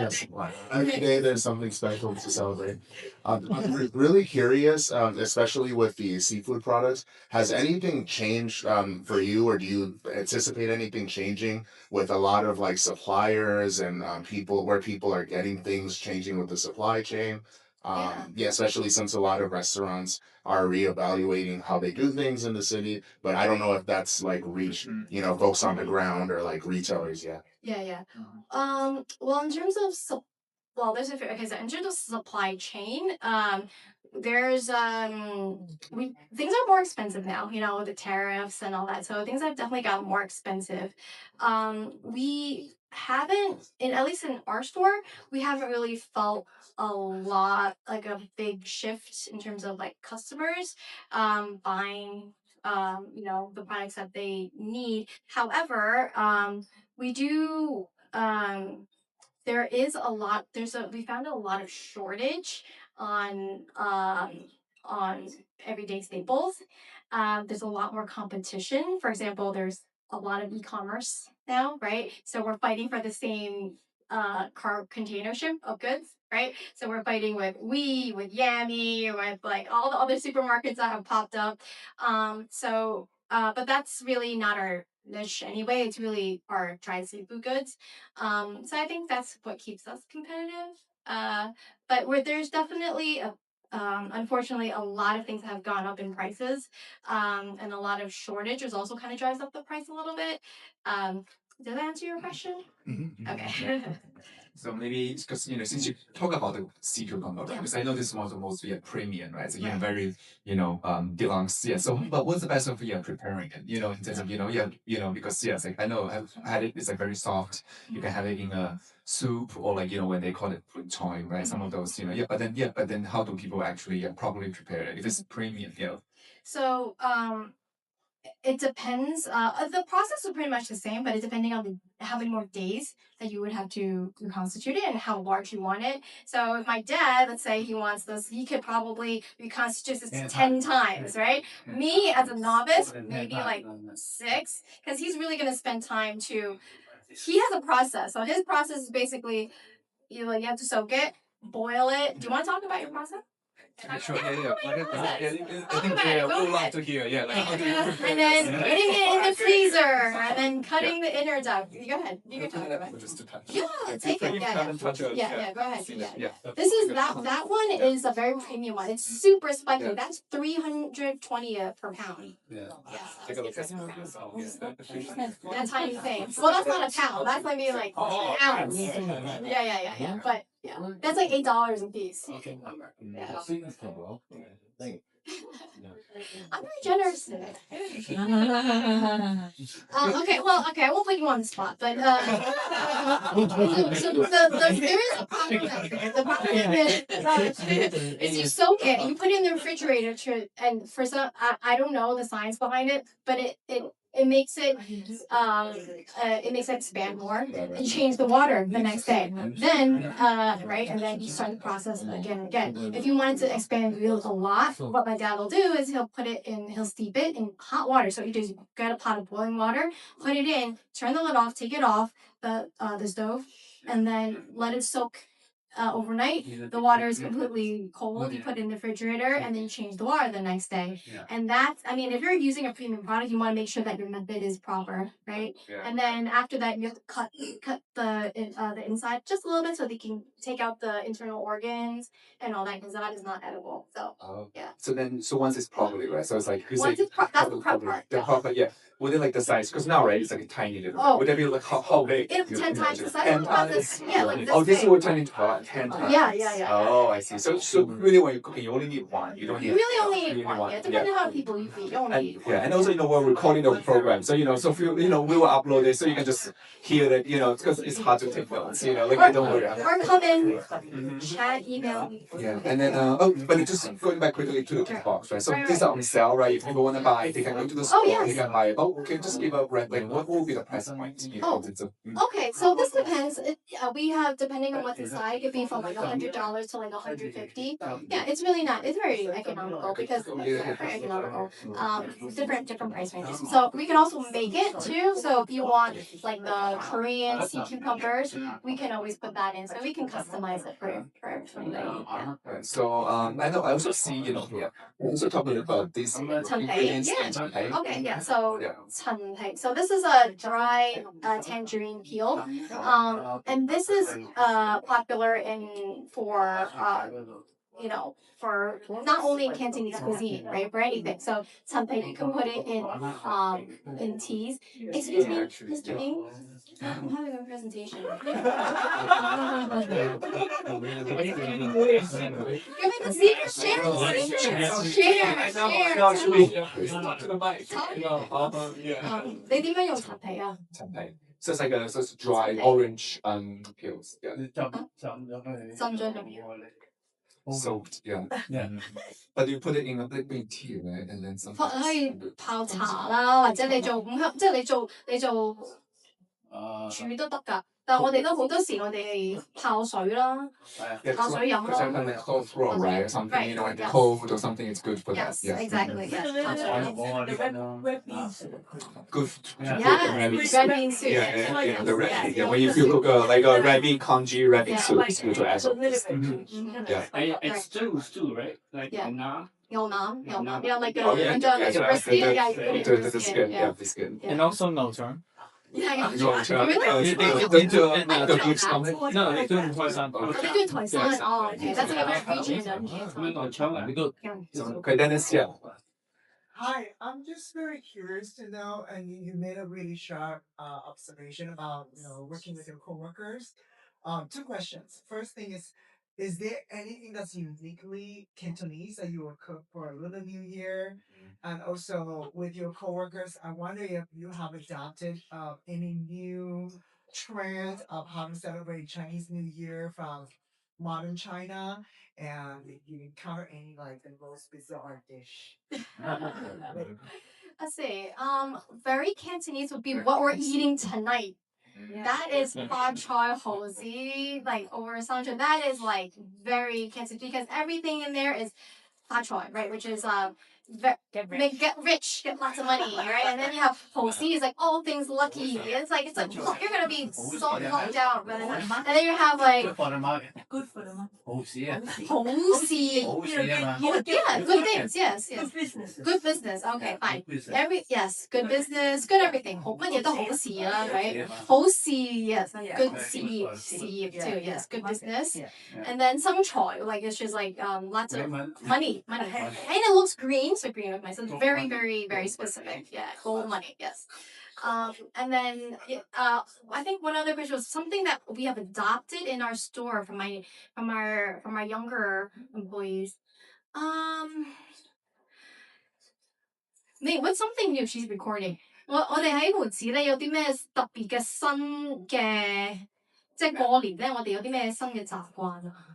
Every day there's something special to celebrate. I'm really curious, especially with the seafood products. Has anything changed for you, or do you anticipate anything changing with a lot of like suppliers and where people are getting things changing with the supply chain? Yeah, especially since a lot of restaurants are reevaluating how they do things in the city, but I don't know if that's like reached, folks on the ground or like retailers yet. Yeah. Well, in terms of there's so in terms of supply chain, there's things are more expensive now, with the tariffs and all that. So things have definitely gotten more expensive. We haven't, at least in our store, we haven't really felt a lot like a big shift in terms of like customers buying the products that they need. However, we do there is a lot we found a lot of shortage on everyday staples. There's a lot more competition. For example, there's a lot of e-commerce now, right? So we're fighting for the same car container ship of goods, right? So we're fighting with with Yummy, with like all the other supermarkets that have popped up. But that's really not our niche anyway. It's really our dried seafood goods. So I think that's what keeps us competitive. But there's definitely unfortunately, a lot of things have gone up in prices, and a lot of shortage is also kind of drives up the price a little bit. Did that answer your question? Okay. So maybe because since you talk about the sea cucumber, right? Because I know this was mostly a premium, right? So very deluxe. Yeah. So but what's the best of preparing it? In terms of because yes, like I know I've had it. It's like very soft. You can have it in a soup or like when they call it choy, right? Some of those But then how do people actually properly prepare it if it's premium? So it depends. The process is pretty much the same, but it's depending on how many more days that you would have to reconstitute it and how large you want it. So if my dad, let's say he wants this, he could probably reconstitute this 10 times, right? Me as a novice, maybe like 6, because he's really going to spend time to. He has a process. So his process is basically you have to soak it, boil it. Do you want to talk about your process? Sure, I think we would love to hear. Yeah, like how do you prepare and then this? putting it in the freezer, and then cutting the inner duct. You go ahead. You can talk about it. Just to touch. Yeah, take it. Yeah, Touch it. go ahead. Yeah. This is that one is a very premium one. It's super spicy. Yeah. That's 320 per pound. Yeah. Take a look at That tiny thing. Well, that's not a pound. That's maybe like an ounce. Yeah. But yeah, that's like $8 a piece. Okay. Yeah. Thank you. I'm very generous today. Okay, I won't put you on the spot, but so there is a problem. The problem is you soak it, you put it in the refrigerator, and for some, I don't know the science behind it, but it makes it expand more and change the water the next day. Then and then you start the process again and again. If you want it to expand a lot, what my dad will do is he'll steep it in hot water. So you just get a pot of boiling water, put it in, turn the lid off, take it off the stove, and then let it soak overnight. The water is completely cold. You put it in the refrigerator and then you change the water the next day. And if you're using a premium product, you want to make sure that your method is proper, right? And then after that, you have to cut the inside just a little bit so they can take out the internal organs and all that, because that is not edible. So So once it's properly, right? So it's like that's the prep part. The proper, Would it like the size? Because now, right, it's like a tiny little. Oh. Would it be like how big? It's 10 times the size. 10 times. Like Oh, this big. will turn into 10 times. Yeah. Oh, I see. So really, when you're cooking, you only need one. You don't need. You really only need one. Yeah, depending on how many people you feed, you only need one. And also, we're recording the program, so so if we will upload it, so you can just hear it, because it's hard to take notes, don't worry. Or come in, chat, email. Yeah, and then but just going back quickly to the gift box, right? So these are on sale, right? If people want to buy, they can go to the store, they can buy it. Okay, just give a like what will be the price point? Okay, so this depends. We have, depending on what's inside, it could be from like $100 to like $150. Yeah, it's really not. It's very economical because very economical. Different price ranges. So we can also make it too. So if you want like the Korean sea cucumbers, we can always put that in. So we can customize it for everybody. Yeah. So I know I also see we're also talking about this ingredients. Okay, yeah. So chanpei. So this is a dry tangerine peel, and this is popular for not only in Cantonese cuisine, right? For anything. So chanpei, you can put it in teas. Excuse me, Mr. Ng. I'm having a presentation. Give me the secret. Share. They didn't use chanpei. So it's like so it's dry orange peels. Yeah. Soaked, But you put it in a black bean tea, right? And then some. 可以泡茶啦，或者你做五香，即係你做煮都得㗎。但係我哋都好多時我哋泡水啦，泡水飲咯。Like cold throat, right? Or something, like cold or something. It's good for that. Yes, exactly. Yes. Good. Red bean soup. Yeah, the red. Yeah, when you cook like a red bean congee red bean soup, it's good to add some. Yeah. It's stew, right? Like naan. 牛腩, like Oh, yeah. the brisket, The skin, the skin. And also nourishing. Yeah. Really? They do the good stuff. No, they do it in Taiwan. They do Toisan. Oh, okay. That's like a very regional. 佢 Dennis 呀， Hi, I'm just very curious to know, and you made a really sharp observation about working with your coworkers. Two questions. First thing is there anything that's uniquely Cantonese that you will cook for Lunar New Year? And also with your coworkers, I wonder if you have adopted any new trend of how to celebrate Chinese New Year from modern China, and if you encounter any like the most bizarre dish. Let's see. Very Cantonese would be what we're eating tonight. That is Fat Choy Ho See, like over something. That is like very Cantonese because everything in there is Fat Choy, right? Which is get rich, get lots of money, right? And then you have Ho See is like all things lucky. It's like oh, you're gonna be so lucked out, really. And then you have like Good for the market. Good for them. Ho See. Yeah. Yeah, good things. Yes. Good business. Good business. Okay, fine. Good business, good everything. 乜嘢都好事啦 right? 好事 yes, good 事業 too, yes, good business. And then some choy, like it's just like lots of money. And it looks green, so green with my so it's very, very, very specific. Yeah, gold money, yes. And then I think one other question was something that we have adopted in our store from our younger employees. What's something new she's recording? 我哋喺門市咧有啲咩特別嘅新嘅，即係過年咧，我哋有啲咩新嘅習慣啊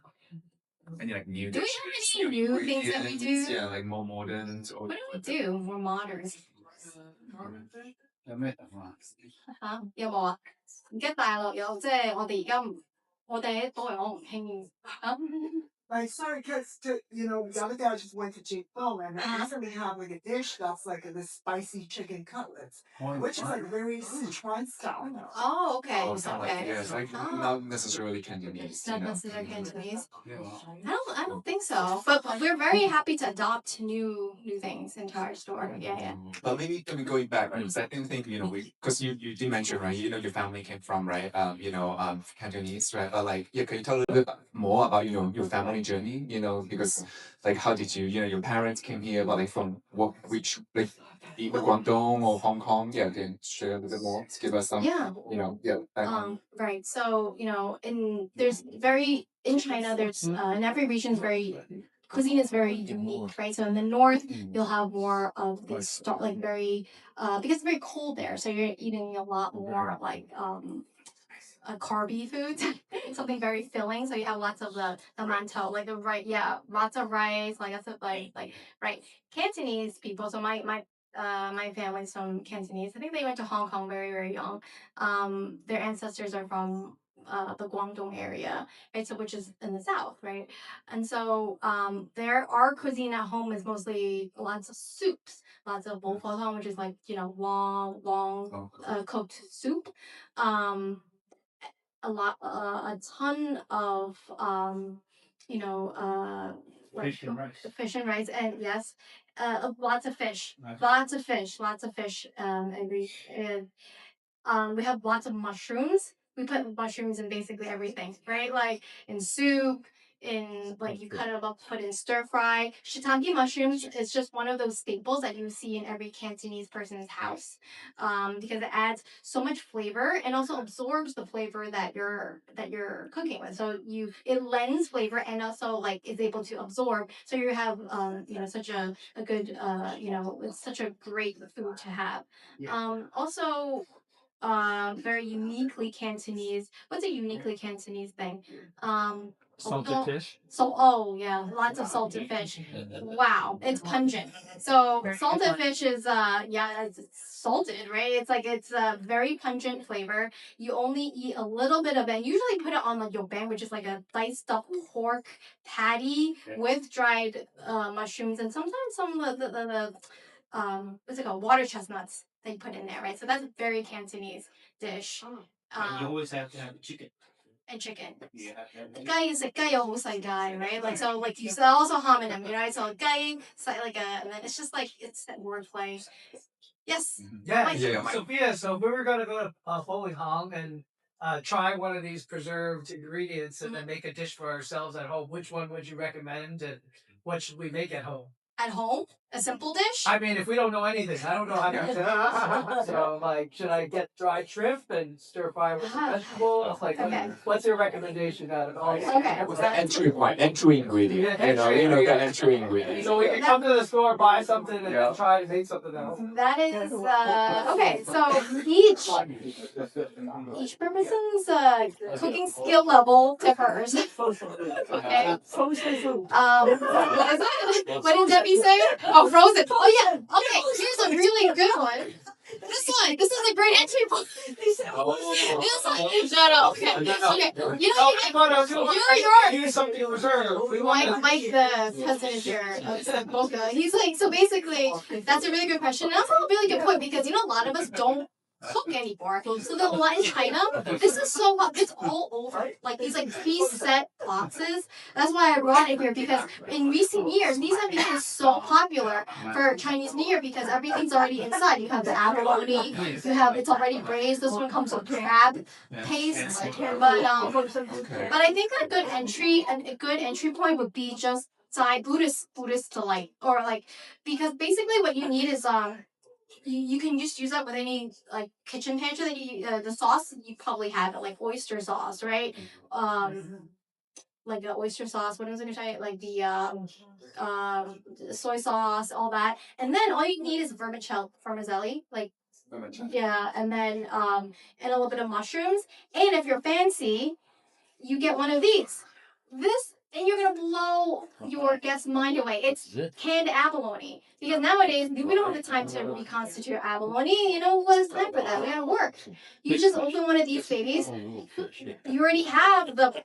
Any like new？Do we have any new things that we do? Yeah, like more modern. Or What do we do? More modern. 有咩特別？嚇有冇啊？而家大陸有即係我哋喺島嚟我唔興啊。Like, sorry, because the other day I just went to Jigbo and I recently have like a dish that's like this spicy chicken cutlets, which is like very Sichuan style. Oh, okay. Oh, something like Okay. yes, like not necessarily Cantonese. Not necessarily Cantonese. Yeah. I don't think so. But we're very happy to adopt new things into our store. Yeah. But maybe going back, right? Because I think because you did mention, right? Your family came from, right? Cantonese, right? But like, yeah, can you tell a little bit more about your family journey? Because like, how did your parents came here, but like from which like either Guangdong or Hong Kong? Yeah, can you share a little bit more? Give us some. Yeah. Background. Right. So in China, there's in every region is very cuisine is very unique, right? So in the north, you'll have more of this like very because it's very cold there, so you're eating a lot more like carby food, something very filling. So you have lots of the mantou, like lots of rice, like I said, like right. Cantonese people. So my family's from Cantonese. I think they went to Hong Kong very, very young. Their ancestors are from the Guangdong area, right? So which is in the south, right? And so our cuisine at home is mostly lots of soups, lots of bol tong, which is like long cooked soup. A ton of Fish and rice. fish and rice, and yes, lots of fish, Nice. lots of fish. We have lots of mushrooms. We put mushrooms in basically everything, right? Like in soup, in like you cut it up, put in stir fry. Shiitake mushrooms is just one of those staples that you see in every Cantonese person's house, because it adds so much flavor and also absorbs the flavor that you're cooking with. So it lends flavor and also like is able to absorb. So you have such a good it's such a great food to have. Also very uniquely Cantonese. What's a uniquely Cantonese thing? Salted fish. Lots of salted fish. Wow, it's pungent. So salted fish is it's salted, right? It's a very pungent flavor. You only eat a little bit of it. Usually put it on like yobang, which is like a diced up pork patty with dried mushrooms and sometimes some of the what's it called? Water chestnuts they put in there, right? So that's a very Cantonese dish. And you always have to have chicken. And chicken. You have to have chicken. 雞食雞有好細雞, right? Like so, like you also homonym, right? So 雞, like and then it's just like it's that wordplay. Yes. Yeah, Mike. Yeah, Mike. Sophia. So if we were gonna go to Foley Hong and try one of these preserved ingredients and then make a dish for ourselves at home, which one would you recommend, and what should we make at home? At home, a simple dish. I mean, if we don't know anything, I don't know how to. So, like, should I get dried shrimp and stir fry with the vegetables? Like, Okay. what's your recommendation out of all? Okay. What's the entry ingredient? The entry ingredient. So we can come to the store, buy something, and then try to make something else. That is okay. So each person's cooking skill level differs. Okay. What is it? What did Debbie say? Oh, frozen. Oh yeah. Okay. Here's a really good one. This one. This is a great entry point. This one. Shut up. Okay. Okay. You're Here's something to reserve. Mike, the president here of MOCA, he's like, so basically, that's a really good question. And that's a really good point because, a lot of us don't cook anymore. So the one in China, this is so it's all over. Like these preset boxes. That's why I brought it here because in recent years, these have become so popular for Chinese New Year because everything's already inside. You have the abalone, it's already braised. This one comes with crab paste. But I think a good entry point would be just Buddhist delight or because basically what you need is you can just use that with any kitchen pantry that the sauce you probably have it like oyster sauce, right? Like the oyster sauce. What was I gonna say? Like the soy sauce, all that, and then all you need is vermicelli, yeah, and then and a little bit of mushrooms, and if you're fancy, you get one of these. This, and you're gonna blow your guest's mind away. It's canned abalone. Because nowadays we don't have the time to reconstitute abalone. What's time for that? We gotta work. You just open one of these babies. You already have the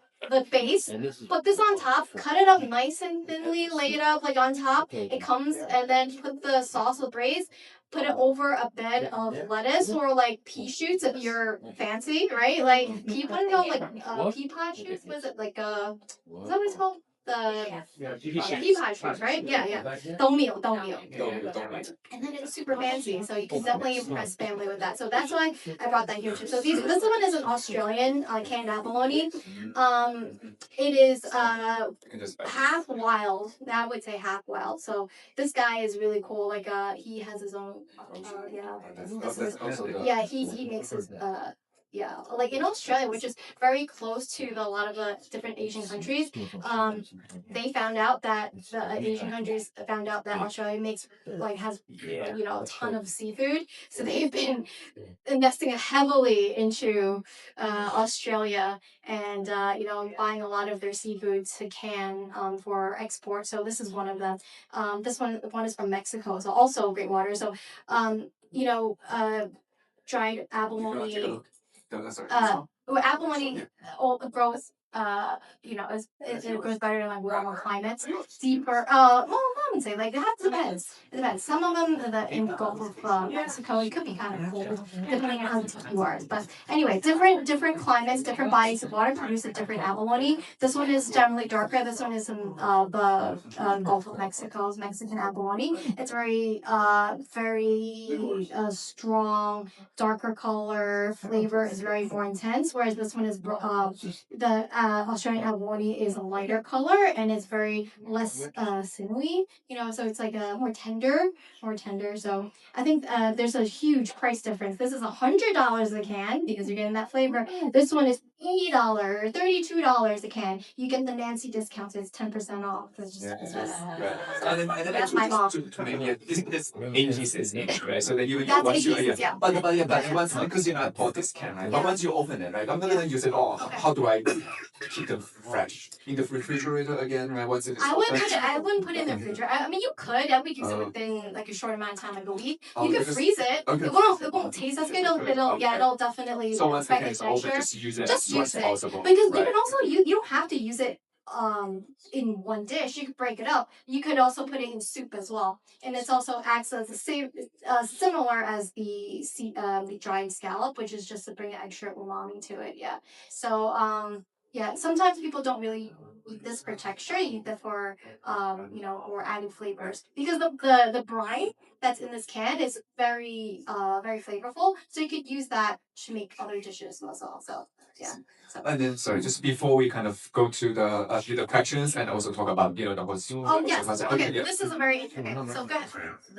base. Put this on top. Cut it up nice and thinly. Lay it up on top. It comes, and then put the sauce with braised. Put it over a bed of lettuce or pea shoots if you're fancy, right? Pea, put it on pea pod shoots. Was it is that what it's called? Pea pod shoots, right? Yeah. Don't meal. And then it's super fancy, so you can definitely impress family with that. So that's why I brought that here too. So this one is an Australian canned abalone. It is half wild. I would say half wild. So this guy is really cool. He has his own. He makes his. In Australia, which is very close to a lot of the different Asian countries, they found out that the Asian countries found out that Australia makes has a ton of seafood, so they've been investing heavily into Australia and buying a lot of their seafood to can for export. So this is one of them. This one is from Mexico, so also great water. So dried abalone. Abalone grows. It grows better in warmer climates, deeper. I wouldn't say it depends. It depends. Some of them in the Gulf of Mexico, it could be kind of cold depending on how deep you are. But anyway, different climates, different bodies of water produce a different abalone. This one is generally darker. This one is in the Gulf of Mexico's Mexican abalone. It's very strong, darker color. Flavor is very more intense. Whereas this one is the Australian abalone is a lighter color and it's very less sinewy. So it's more tender. So I think there's a huge price difference. This is $100 a can because you're getting that flavor. This one is $80, $32 a can. You get the Nancy discount, so it's 10% off. That's my mom. To make this 8 pieces each, right? So then you that's once you yeah. But once because I bought this can, right? But once you open it, right? I'm not gonna use it all. Okay. How do I keep them fresh in the refrigerator again, right? Once it is I wouldn't put it in the refrigerator. I mean, you could. I would use it within a short amount of time, a week. You can freeze it. Okay. It won't taste as good. It'll definitely. So once the can the is open, texture. just use it Just as much use as it. possible. Because you can also you don't have to use it in one dish. You could break it up. You could also put it in soup as well, and it also acts as the same similar as the dried scallop, which is just to bring extra umami to it. Yeah. So sometimes people don't really eat this for texture. You eat that for or added flavors because the brine that's in this can is very flavorful. So you could use that to make other dishes as well. So yeah. And then, sorry, just before we kind of go to the questions and also talk about the whole. Oh yes. Okay. This is a very okay. So go ahead.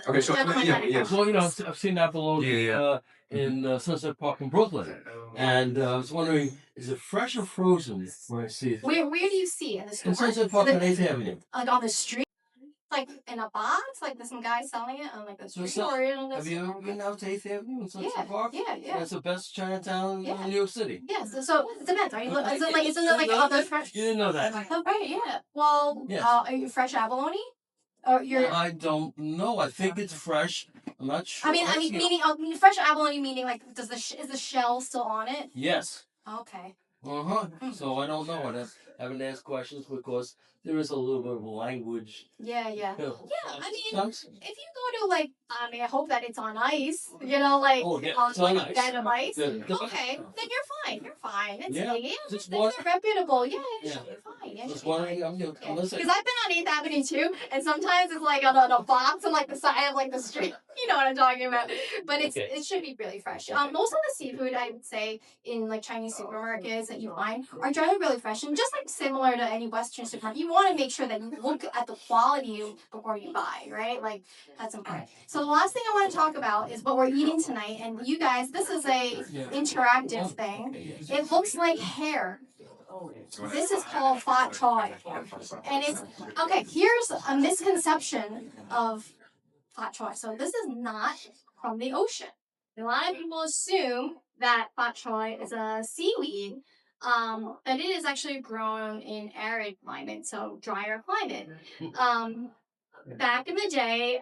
Okay, sure. Yeah. So, I've seen that bologna in Sunset Park in Brooklyn. And I was wondering, is it fresh or frozen when I see it? Where do you see in the store? In Sunset Park on 8th Avenue. Like on the street? Like in a box? Like there's some guy selling it on like the street? Have you ever been out to 8th Avenue in Sunset Park? Yeah. That's the best Chinatown in New York City. Yeah, so it depends, right? Isn't it like other fresh? You didn't know that. Oh, right, yeah. Well, Yes. are you fresh abalone? Or you're... I don't know. I think it's fresh. I'm not sure. I mean, fresh abalone meaning like, is the shell still on it? Yes. Okay. So I don't know. I haven't asked questions because there is a little bit of language. Yeah. Yeah, I mean, Sometimes. if you go to I hope that it's on ice, on ice. bed of ice. Yeah. Okay, then you're fine. It's Just reputable. Yeah, it should be fine. Just wondering, because I've been on 8th Avenue too, and sometimes it's like on a box on like the side of like the street. You know what I'm talking about. But it should be really fresh. Most of the seafood I would say in like Chinese supermarkets that you find are generally really fresh, and just like similar to any Western supermarket, you want to make sure that you look at the quality before you buy, right? Like that's important. So the last thing I want to talk about is what we're eating tonight, and you guys, this is a interactive thing. It looks like hair. This is called Fat Choy, and it's okay. Here's a misconception of Fat Choy. So this is not from the ocean. A lot of people assume that Fat Choy is a seaweed, but it is actually grown in arid climate, so drier climate. Back in the day,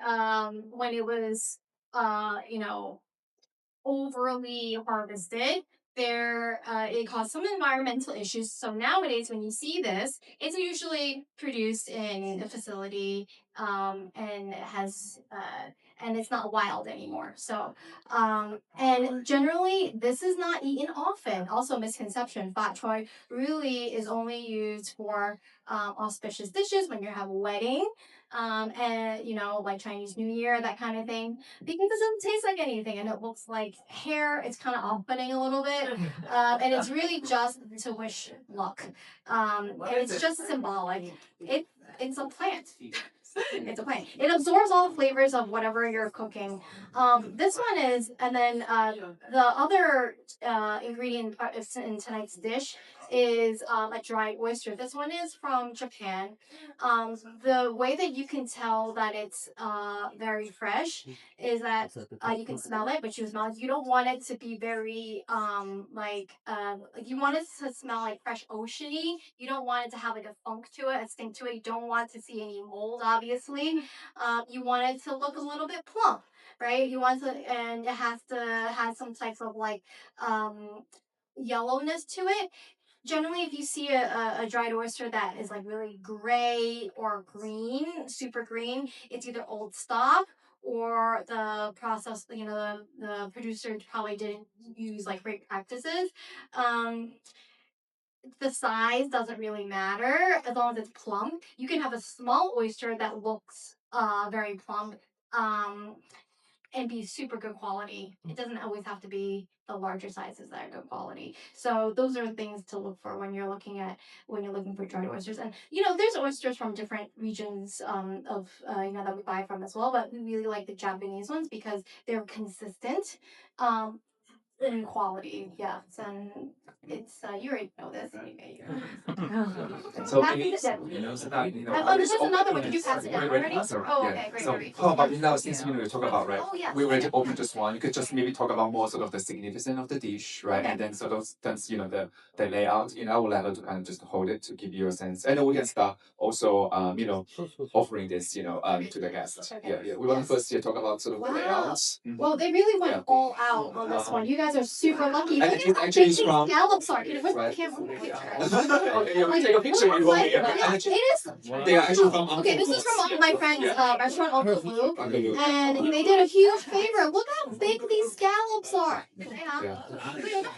when it was, overly harvested, it caused some environmental issues. So nowadays, when you see this, it's usually produced in a facility, and it has and it's not wild anymore. So and generally, this is not eaten often. Also, misconception: Fat Choy really is only used for auspicious dishes when you have a wedding, and like Chinese New Year, that kind of thing, because it doesn't taste like anything and it looks like hair. It's kind of off-putting a little bit, and it's really just to wish luck, and it's just symbolic. It's a plant. It's a plant. It absorbs all the flavors of whatever you're cooking. This one is, and then the other ingredient in tonight's dish is a dried oyster. This one is from Japan. The way that you can tell that it's very fresh is that you can smell it, but you smell it. You don't want it to be very you want it to smell like fresh oceany. You don't want it to have like a funk to it, a stink to it. You don't want to see any mold, obviously. You want it to look a little bit plump, right? And it has to have some types of like yellowness to it. Generally, if you see a dried oyster that is like really gray or green, super green, it's either old stock or the process, the producer probably didn't use like great practices. The size doesn't really matter as long as it's plump. You can have a small oyster that looks very plump, and be super good quality. It doesn't always have to be the larger sizes that are good quality. So those are things to look for when you're looking for dried oysters. And there's oysters from different regions of that we buy from as well. But we really like the Japanese ones because they're consistent in quality. Yeah, and it's you already know this. So Pass maybe it down. so that There's another one. Did you pass it down already? Oh, okay, great. So great. how about now since you talk about right? Oh, yes. We already opened just one. You could just maybe talk about more sort of the significance of the dish, right? Okay. And then sort of the layout. I will let her to kind of just hold it to give you a sense, and then we can start also offering this to the guests. Okay. Yeah. We want to first talk about sort of the layouts. Well, they really went all out on this one. You guys are super lucky. And it's actually from scallop. Sorry, where's right. the camera? Okay, take a picture with me. It is. They are actually from Okay, this is from my friend's restaurant, Uncle Lou, and they did a huge favor. Look how big these scallops are. Yeah.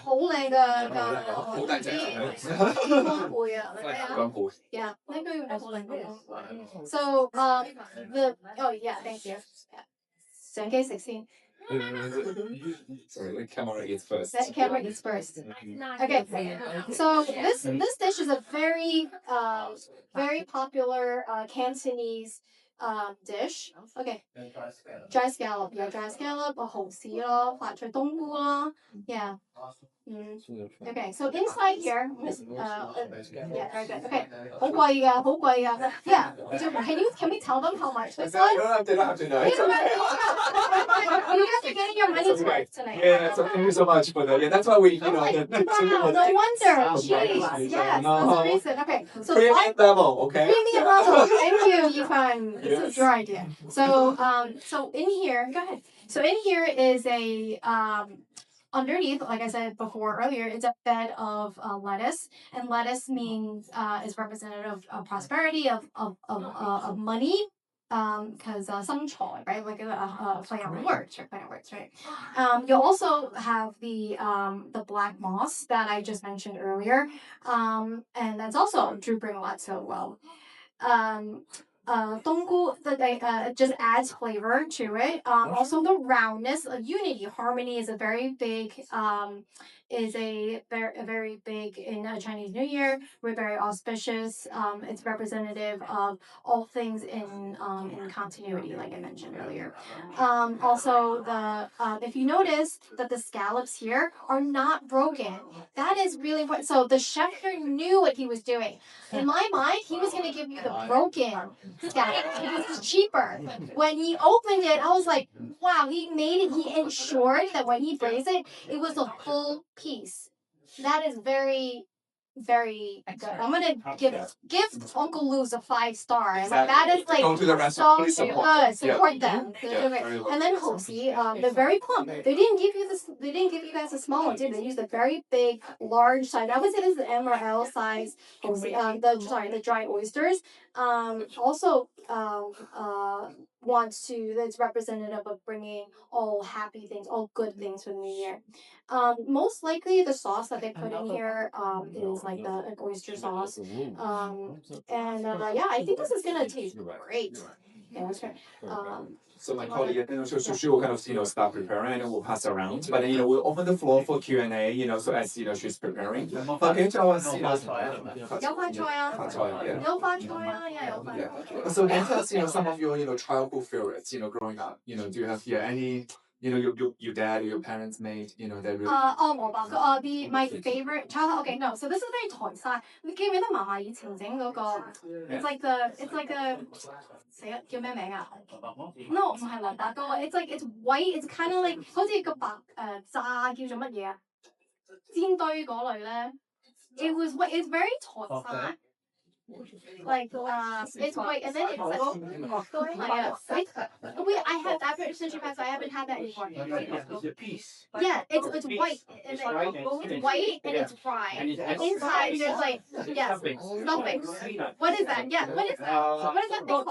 好靚㗎，好大隻。乾貝啊，乾貝。Yeah, maybe好靚㗎。So yeah, thank you. 相機食先。Sorry, the camera is first. The camera is first. Okay, so this dish is a very popular Cantonese dish. Okay, dry scallop, yeah, dry scallop, 蠔豉咯，發菜冬菇咯，yeah. Okay, so inside here, yeah, very good. Okay, 好貴㗎，好貴㗎。Yeah, can we tell them how much this was? You don't have to know. It's okay. You guys are getting your money's worth tonight. Yeah, so thank you so much for that. Yeah, that's why we, Wow, no wonder. Jeez, yes, that's the reason. Okay, so premium level, okay? premium level. Thank you, Yifan. This is your idea. So in here, go ahead. So in here is a underneath, like I said before earlier, it's a bed of lettuce, and lettuce means is representative of prosperity, of money. Because some choy, right? Like play on words, right? You'll also have the black moss that I just mentioned earlier, and that's also drooping a lot so well. Donggu just adds flavor to it. Also the roundness, unity, harmony is a very big very big in Chinese New Year. We're very auspicious. It's representative of all things in continuity, like I mentioned earlier. Also the if you notice that the scallops here are not broken, that is really important. So the chef here knew what he was doing. In my mind, he was going to give you the broken scallops because it's cheaper. When he opened it, I was like, wow, he ensured that when he braised it, it was a full piece. That is very, very good. I'm gonna give Uncle Lou's a 5-star. Exactly. That is like Go to the restaurant, please support them. Yeah. And then Ho See, they're very plump. They didn't give you this. They didn't give you guys a small one, did they? They used a very big, large size. I would say this is the M or L size Ho See. The dry oysters. Also wants to. That's representative of bringing all happy things, all good things for the new year. Most likely the sauce that they put in here is like the oyster sauce. Yeah, I think this is gonna taste great. Yeah, that's right. So my colleague, so she will kind of, start preparing and we'll pass around. But then, we'll open the floor for Q&A, so as, she's preparing. But can you tell us, 有發菜啊，有發菜啊，有發菜。So can you tell us, some of your, childhood favorites, growing up? Do you have any, your dad or your parents made, that really...冇吧。My favorite childhood. Okay, no. So this is very 台山。你記唔記得嫲嫲以前整嗰個？It's like a 死啦，叫咩名啊 ？No， 唔係黃大哥。It's white. It's kind of like 好似個白炸叫做乜嘢啊？煎堆嗰類咧。It was white. It's very 台山。Like it's white and then it's like I have after since you passed I haven't had that anymore. Yeah, it's white and it's white and it's fried. Inside there's like stuffing. What is that? Yeah, what is that thing called?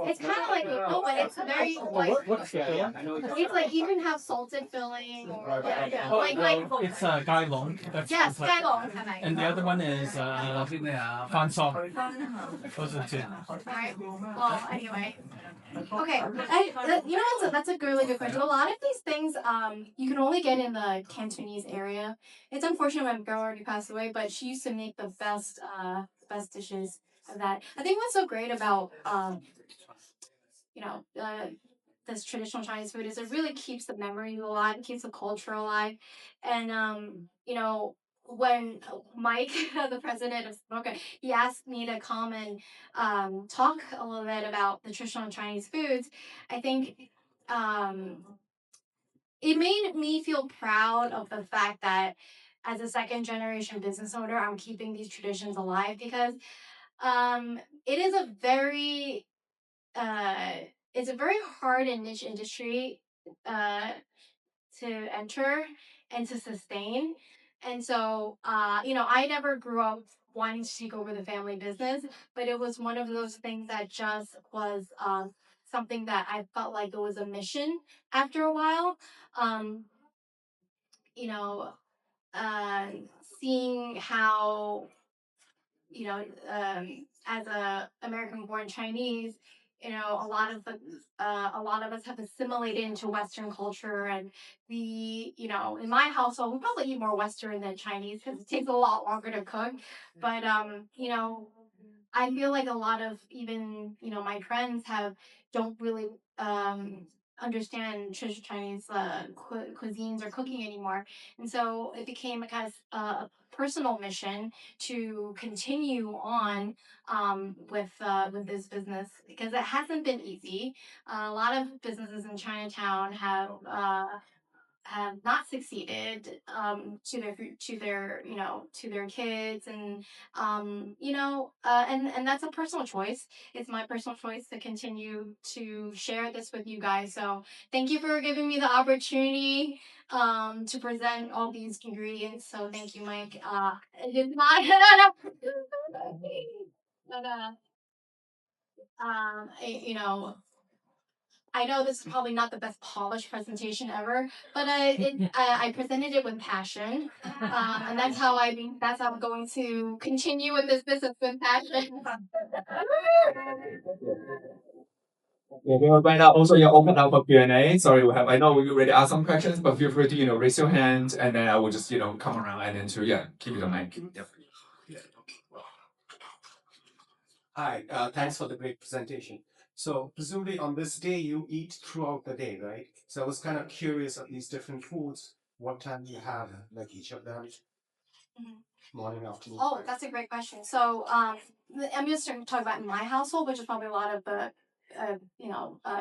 It's kind of like no, but it's very like it's like you can have salted filling or like it's gai long. Yes, gai long. And the other one is fan song. Those are two. Alright. Well, anyway. Okay. That's a really good question. A lot of these things, you can only get in the Cantonese area. It's unfortunate my girl already passed away, but she used to make the best dishes of that. I think what's so great about this traditional Chinese food is it really keeps the memories alive, keeps the culture alive, and when Mike, the president of MOCA, he asked me to come and talk a little bit about the traditional Chinese foods, I think it made me feel proud of the fact that as a second-generation business owner, I'm keeping these traditions alive because it is a very hard and niche industry to enter and to sustain. And so, I never grew up wanting to take over the family business, but it was one of those things that just was something that I felt like it was a mission after a while. Um, you know, uh, Seeing how as a American born Chinese, a lot of us have assimilated into Western culture, and in my household, we probably eat more Western than Chinese because it takes a lot longer to cook. But I feel like a lot of even my friends don't really understand traditional Chinese cuisines or cooking anymore, and so it became a kind of a personal mission to continue on with this business because it hasn't been easy. A lot of businesses in Chinatown have not succeeded to their kids, and and that's a personal choice. It's my personal choice to continue to share this with you guys. So thank you for giving me the opportunity to present all these ingredients. So thank you, Mike. It is not but I know this is probably not the best polished presentation ever, but I presented it with passion, and that's how I'm going to continue with this business with passion. Yeah, we will right now also open up for Q&A. Sorry, I know we already asked some questions, but feel free to raise your hand, and then I will just come around and then to keep you the mic. Yep. Hi, thanks for the great presentation. So presumably on this day you eat throughout the day, right? So I was kind of curious of these different foods, what time you have like each of them, morning, afternoon. Oh, that's a great question. So, I'm just going to talk about my household, which is probably a lot of the,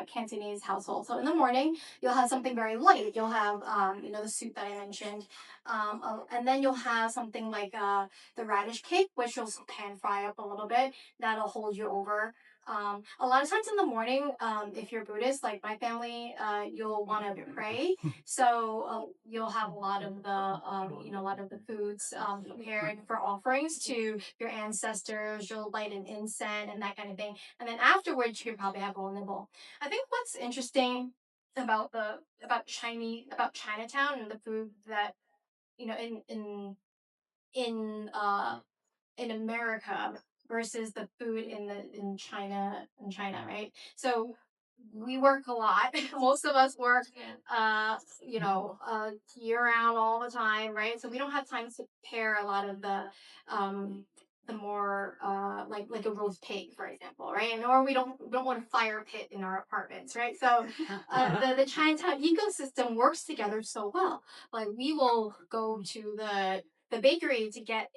Cantonese household. So in the morning, you'll have something very light. You'll have, the soup that I mentioned, and then you'll have something like the radish cake, which you'll pan fry up a little bit. That'll hold you over. A lot of times in the morning, if you're Buddhist, like my family, you'll want to pray. So you'll have a lot of the foods prepared for offerings to your ancestors. You'll light an incense and that kind of thing. And then afterwards, you can probably have a nibble. I think what's interesting about Chinatown and the food that you know in in America versus the food in China, right? So we work a lot. Most of us work year round all the time, right? So we don't have time to prepare a lot of the more like a roast pig, for example, right? And or we don't want a fire pit in our apartments, right? So the Chinatown ecosystem works together so well. Like we will go to the bakery to get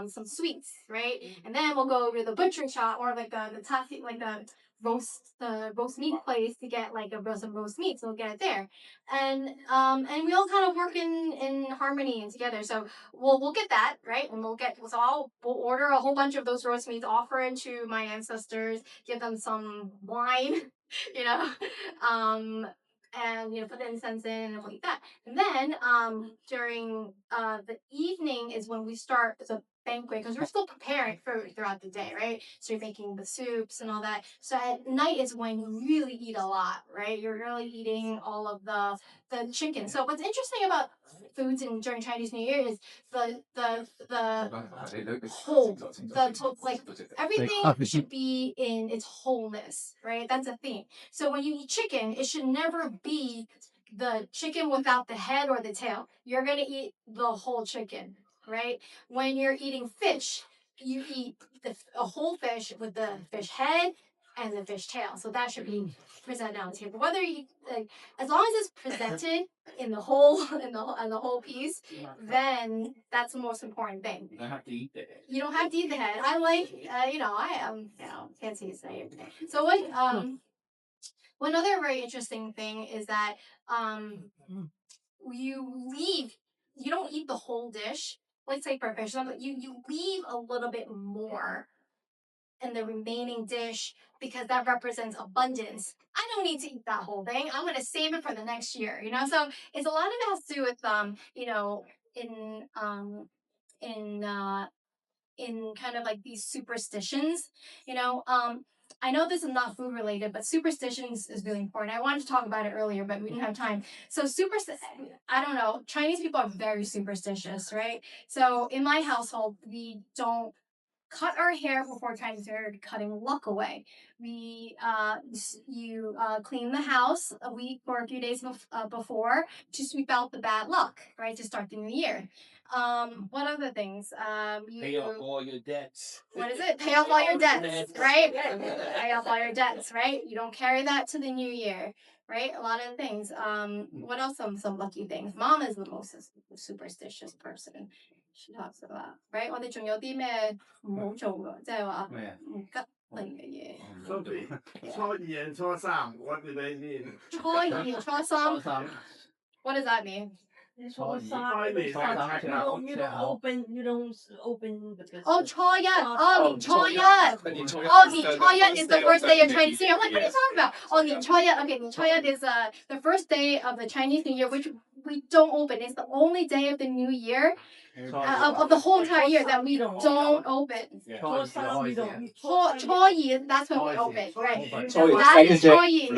some sweets, right? And then we'll go over to the butcher shop or like the tasi like the roast meat place to get like some roast meat. So we'll get it there, and we all kind of work in harmony and together. So we'll get that right, and we'll order a whole bunch of those roast meats, offer it to my ancestors, give them some wine, you know, and put the incense in and like that. And then during the evening is when we start the banquet because we're still preparing food throughout the day, right? So you're making the soups and all that. So at night is when you really eat a lot, right? You're really eating all of the chicken. So what's interesting about foods during Chinese New Year is the whole like everything should be in its wholeness, right? That's a theme. So when you eat chicken, it should never be the chicken without the head or the tail. You're gonna eat the whole chicken, right? When you're eating fish, you eat a whole fish with the fish head and the fish tail. So that should be presented on the table. Whether you like, as long as it's presented in the whole in the whole piece, then that's the most important thing. You don't have to eat the head. You don't have to eat the head. I like, I am, can't see his name. So one other very interesting thing is that you don't eat the whole dish. Let's say for a fish, you leave a little bit more in the remaining dish because that represents abundance. I don't need to eat that whole thing. I'm gonna save it for the next year. So it's a lot of it has to do with in in kind of like these superstitions, you know. I know this is not food related, but superstitions is really important. I wanted to talk about it earlier, but we didn't have time. So I don't know. Chinese people are very superstitious, right? So in my household, we don't cut our hair before Chinese New Year, cutting luck away. You clean the house a week or a few days before to sweep out the bad luck, right? To start the new year. What other things? Pay off all your debts. What is it? Pay off all your debts, right? Pay off all your debts, right? You don't carry that to the new year, right? A lot of things. What else? Some lucky things. Mom is the most superstitious person. She talks about, right? 我哋仲有啲咩唔好做嘅，即係話唔吉利嘅嘢。Sophie, 初二 and 初三, what do they mean? 初二、初三 What does that mean? You Friday, don't open the business. 年初一 is the first day of Chinese New Year. I'm like, what are you talking about? 年初一 Okay, 年初一 is the first day of the Chinese New Year, which we don't open. It's the only day of the new year of the whole entire year that we don't open. 初二 that's when we open, right? That is 初二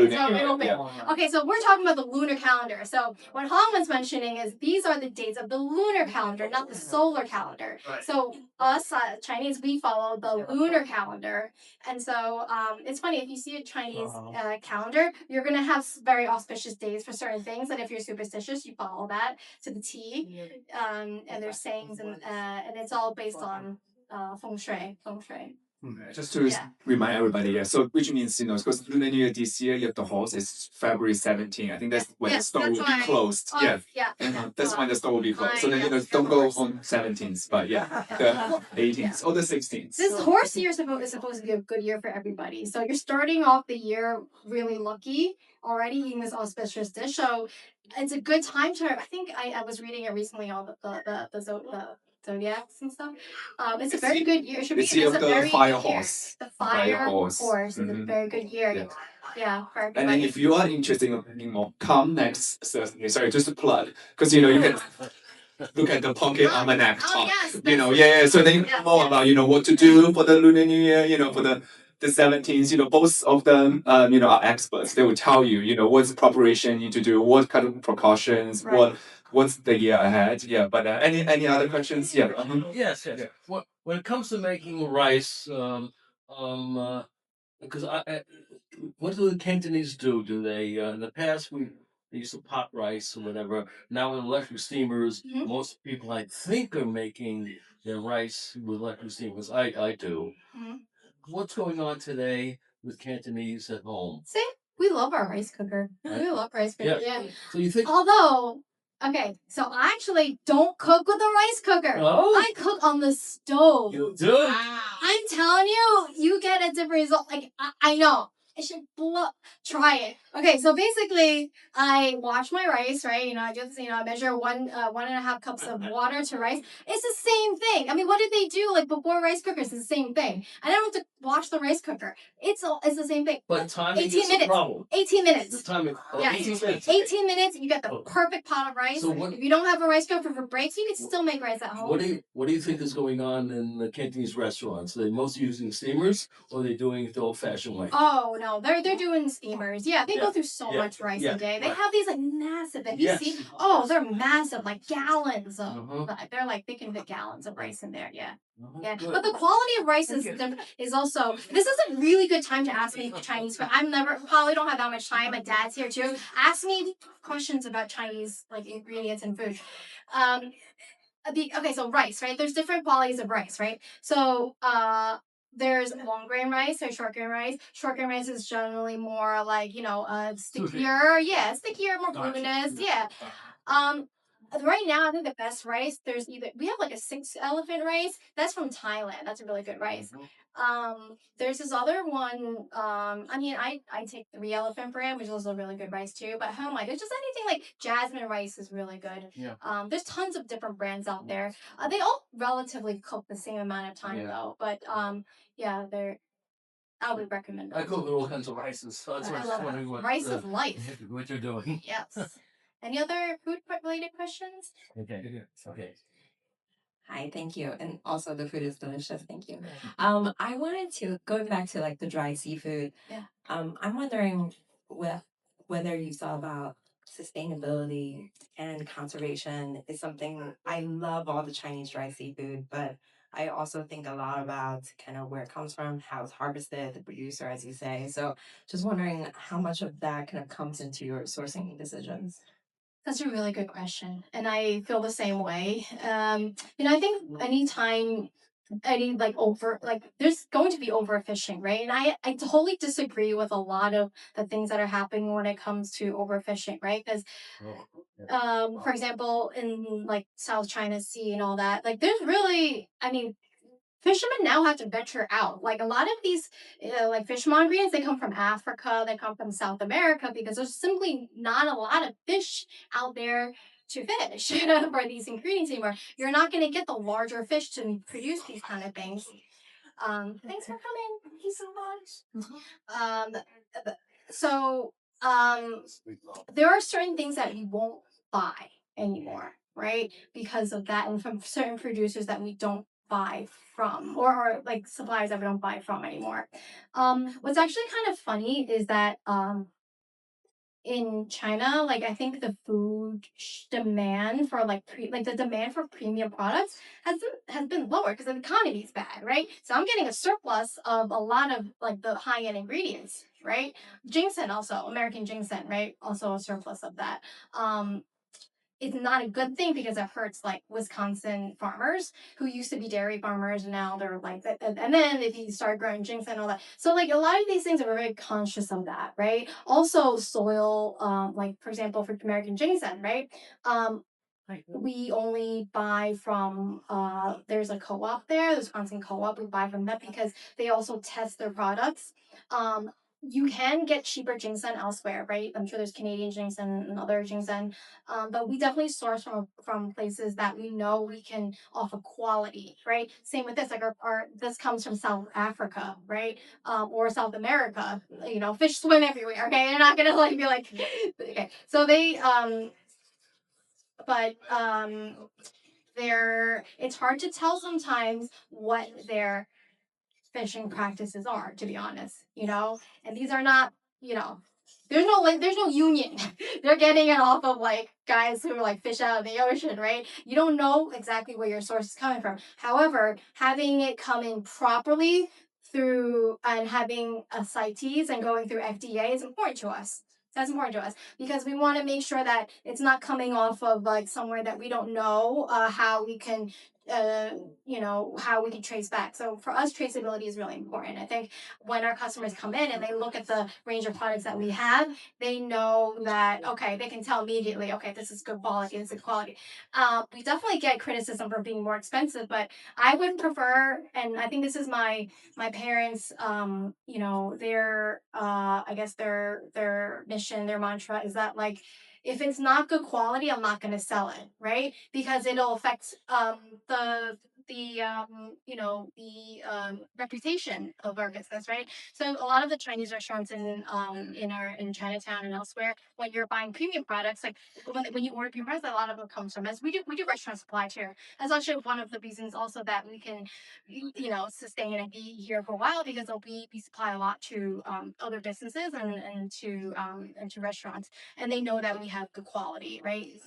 so we open. Okay, so we're talking about the lunar calendar. So what Hong was mentioning is these are the dates of the lunar calendar, not the solar calendar. So us Chinese, we follow the lunar calendar. And so it's funny, if you see a Chinese calendar, you're going to have very auspicious days for certain things. And if you're superstitious, you follow that to the T. And there's sayings, and it's all based on feng shui. Just to remind everybody, so which means, because Lunar New Year this year, you have the horse, it's February 17. I think that's when the store will be closed. That's when the store will be closed. So then, don't go on 17th, but the 18th or the 16th. This horse year is supposed to be a good year for everybody. So you're starting off the year really lucky, already eating this auspicious dish. So it's a good time to, I think I was reading it recently, all the zodiacs and stuff. It's a very good year. It should be. It's a very fire horse. The fire horse is a very good year. Yeah, for everybody. And then if you are interested in learning more, come next Thursday. Sorry, just to plug, because you can look at the pocket almanac talk. Yes, So then you know more about what to do for the Lunar New Year. For the 17th. Both of them are experts. They will tell you what's the preparation you need to do, what kind of precautions, what's the year ahead. Yeah, but any other questions? Yeah. Yes. When it comes to making rice, because what do the Cantonese do? Do they in the past they used to pot rice or whatever. Now with electric steamers, most people I think are making their rice with electric steamers. I do. What's going on today with Cantonese at home? See, we love our rice cooker. We love rice cooker. Yeah. So you think? Although, okay, so I actually don't cook with a rice cooker. Oh. I cook on the stove. You do? I'm telling you, you get a different result. Like I know. It should try it. Okay, so basically, I wash my rice, right? I just, I measure 1.5 cups of water to rice. It's the same thing. I mean, what did they do before rice cookers? It's the same thing. I don't have to wash the rice cooker. It's the same thing. But timing 18 is minutes. a problem. 18 minutes. The timing. 18 minutes. 18 minutes, you get the perfect pot of rice. So if you don't have a rice cooker for breaks, you can still make rice at home. What do you think is going on in the Cantonese restaurants? Are they mostly using steamers, or are they doing it the old-fashioned way? Oh no, they're doing steamers. Yeah, they go through so much rice a day. They have these massive. If you see, they're massive, gallons of. They can fit gallons of rice in there. Yeah. Yeah, but the quality of rice is also. This is a really good time to ask me Chinese food. Probably don't have that much time. My dad's here too. Ask me questions about Chinese ingredients and food. So rice, right? There's different qualities of rice, right? So there's long grain rice or short grain rice. Short grain rice is generally more stickier. Yeah, stickier, more glutinous. Yeah. Right now, I think the best rice, we have a 6 elephant rice. That's from Thailand. That's a really good rice. There's this other one. I take 3 elephant brand, which is also really good rice too. But there's just anything jasmine rice is really good. Yeah. There's tons of different brands out there. They all relatively cook the same amount of time though. But I would recommend those. I cook all kinds of rices, so that's why I was wondering rice is life. what you're doing. Yes. Any other food-related questions? Okay. Hi, thank you. And also the food is delicious. Thank you. I wanted to going back to like the dry seafood. Yeah. I'm wondering whether you saw about sustainability and conservation is something I love all the Chinese dry seafood, but I also think a lot about kind of where it comes from, how it's harvested, the producer, as you say. So just wondering how much of that kind of comes into your sourcing decisions. That's a really good question, and I feel the same way. I think anytime there's going to be overfishing, right? And I totally disagree with a lot of the things that are happening when it comes to overfishing, right? Because for example, in like South China Sea and all that, like there's really, fishermen now have to venture out. Like a lot of these, like fish ingredients, they come from Africa, they come from South America because there's simply not a lot of fish out there to fish for these ingredients anymore. You're not going to get the larger fish to produce these kind of things. Thanks for coming. Thank you so much. So there are certain things that we won't buy anymore, right? Because of that, and from certain producers that we don't buy from, or like suppliers that we don't buy from anymore. What's actually kind of funny is that in China, like I think the food demand for the demand for premium products has been lower because the economy is bad, right? So I'm getting a surplus of a lot of like the high end ingredients, right? Ginseng also, American ginseng, right? Also a surplus of that. It's not a good thing because it hurts like Wisconsin farmers who used to be dairy farmers and now they're like, and then if you start growing ginseng and all that. So like a lot of these things are very conscious of that, right? Also soil, like for example, for American ginseng, right? We only buy from there's a co-op there, the Wisconsin co-op. We buy from them because they also test their products. You can get cheaper ginseng elsewhere, right? I'm sure there's Canadian ginseng and other ginseng, but we definitely source from places that we know we can offer quality, right? Same with this, like our this comes from South Africa, right? Or South America. Fish swim everywhere. Okay, you're not gonna like be like, okay. So they but it's hard to tell sometimes what their fishing practices are, to be honest, and these are not, there's no union. They're getting it off of like guys who like fish out of the ocean, right? You don't know exactly where your source is coming from. However, having it come in properly through and having a CITES and going through FDA is important to us. That's important to us because we want to make sure that it's not coming off of like somewhere that we don't know how we can how we can trace back. So for us, traceability is really important. I think when our customers come in and they look at the range of products that we have, they know that, okay, they can tell immediately, okay, this is good quality, this is quality. We definitely get criticism for being more expensive, but I would prefer, and I think this is my parents, their I guess their mission, their mantra is that like if it's not good quality, I'm not going to sell it, right? Because it'll affect the reputation of our business, right? So a lot of the Chinese restaurants in Chinatown and elsewhere, when you're buying premium products, like when you order premium products, a lot of it comes from us. We do restaurant supply too. That's actually one of the reasons also that we can sustain and be here for a while because we supply a lot to other businesses and to restaurants, and they know that we have good quality, right?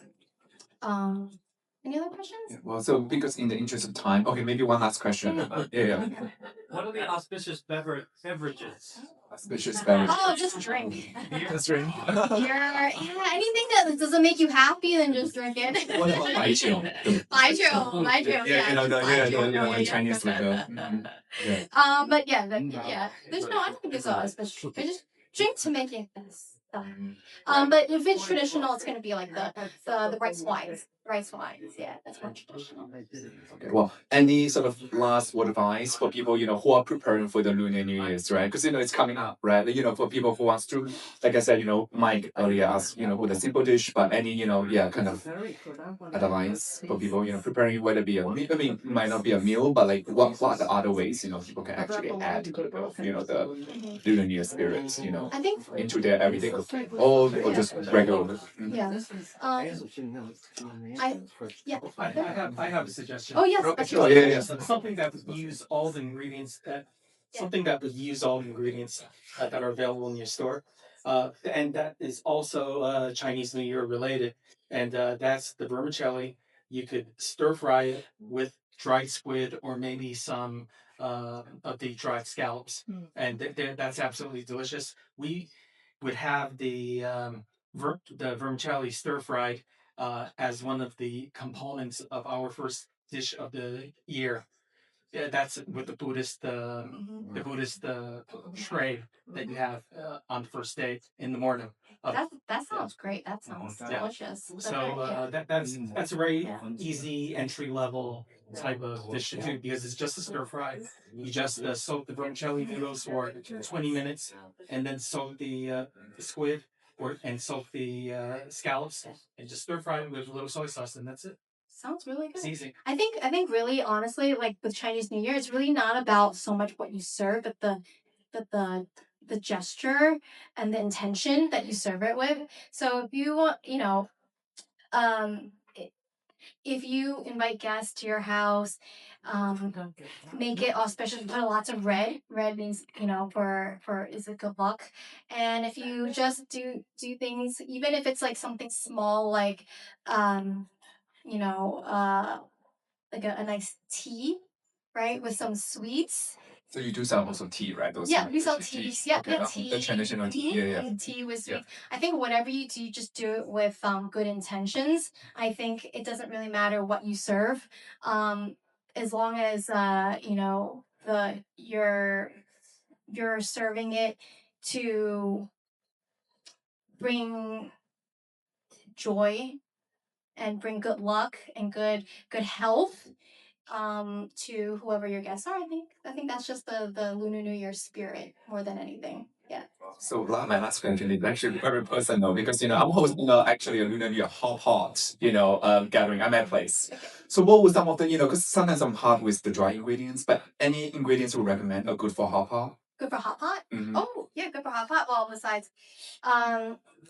Any other questions? Yeah, well, so because in the interest of time, okay, maybe one last question. Yeah. What are the auspicious beverages? Auspicious beverage. Oh, just drink. Just drink. Yeah, anything that doesn't make you happy, then just drink it. What about baijiu? Baijiu, Yeah, Chinese liquor. Yeah. But yeah, there's no, I don't think there's a special. They just drink to make it stuff. But if it's traditional, it's gonna be like the rice wines, rice wines. Yeah, that's more traditional. Okay, well, any sort of last word advice for people, who are preparing for the Lunar New Year's, right? Because, it's coming up, right? For people who wants to, like I said, Mike earlier asked, with a simple dish, but any, kind of advice for people, preparing whether it be a meal, I mean, it might not be a meal, but like what are the other ways, people can actually add to the Lunar New Year spirit, I think into their everyday cooking, or just regular. yeah. I have a suggestion. Oh yes. Okay, that's sure, right. yeah. Something that would use all the ingredients that are available in your store. And that is also Chinese New Year related. And that's the vermicelli. You could stir fry it with dried squid or maybe some of the dried scallops. And that's absolutely delicious. We would have the vermicelli stir fried as one of the components of our first dish of the year. Yeah, that's with the Buddhist shrine that you have on the first day in the morning. That sounds great. That sounds delicious. So that's a very easy entry level type of dish to do because it's just a stir fry. You just soak the vermicelli noodles for 20 minutes, and then soak the squid and soak the scallops, and just stir fry it with a little soy sauce, and that's it. Sounds really good. It's easy. I think really honestly, like with Chinese New Year, it's really not about so much what you serve, but the gesture and the intention that you serve it with. So if you want, um, if you invite guests to your house, make it auspicious. Put lots of red. Red means for is it good luck. And if you just do things, even if it's like something small, like you know, uh, like a nice tea, right, with some sweets. So you do sell also tea, right? Those Yeah, we sell tea. teas. Yeah, Okay, yeah, tea. the traditional tea. Yeah. Tea with Yeah. sweets. I think whatever you do, just do it with good intentions. I think it doesn't really matter what you serve, as long as you're serving it to bring joy and bring good luck and good health to whoever your guests are. I think that's just the Lunar New Year spirit more than anything. Yeah. So my last question is actually very personal because I'm hosting actually a Lunar New Year hot pot gathering at my place. So what was some of the because sometimes I'm hard with the dry ingredients, but any ingredients you recommend are good for hot pot? Good for hot pot? Mhm. Oh yeah, good for hot pot. Well, besides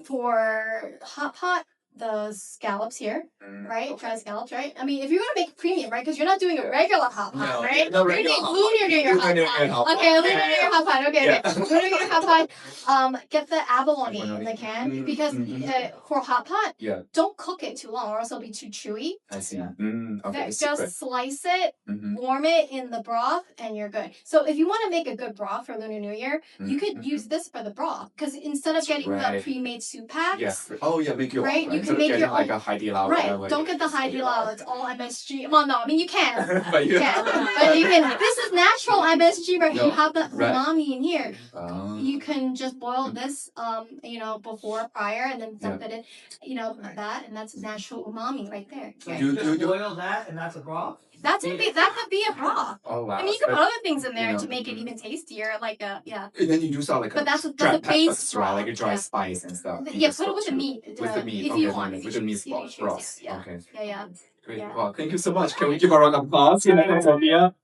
for hot pot, the scallops here, right? Okay. Try scallops, right? I mean, if you want to make it premium, right? Because you're not doing a regular hot pot, No, right? no You're regular doing hot Lunar New Year Lunar New Year hot hot pot. pot. Okay, Lunar Yeah. New Year hot pot. Okay, Yeah. okay. Lunar New Year hot pot. Get the abalone in the can because for hot pot, Yeah. don't cook it too long or else it'll be too chewy. I see. Okay. the secret. Just slice it, Mhm. warm it in the broth, and you're good. So if you want to make a good broth for Lunar New Year, you could use this for the broth because instead of getting the Right. pre-made soup packs, Yeah. Oh yeah, make your right? own. You can Instead of make getting your like own. a Hai Di Lao. Right. Like, Don't get the Hai Di Lao. It's all MSG. Well, no, I mean you can. but You can. But you can. This is natural MSG, right? No, You have the right. umami in here. Oh. You can just boil this, before prior, and then dump it in, that, and that's natural umami right there. You boil that and that's a broth? That could be a broth. Oh wow. I mean, you can put other things in there you know. to make it even tastier, like yeah. And then you do sort of like But that's a dry base peppers, right? Like a broth, dry yeah. spice and stuff. You Yeah, just put it got with the to- meat. With the meat. if Okay, you want. with the meat if you choose, broth. yeah. Okay. Yeah. Great. Yeah. Well, thank you so much. Can we give a round of applause? Sophia?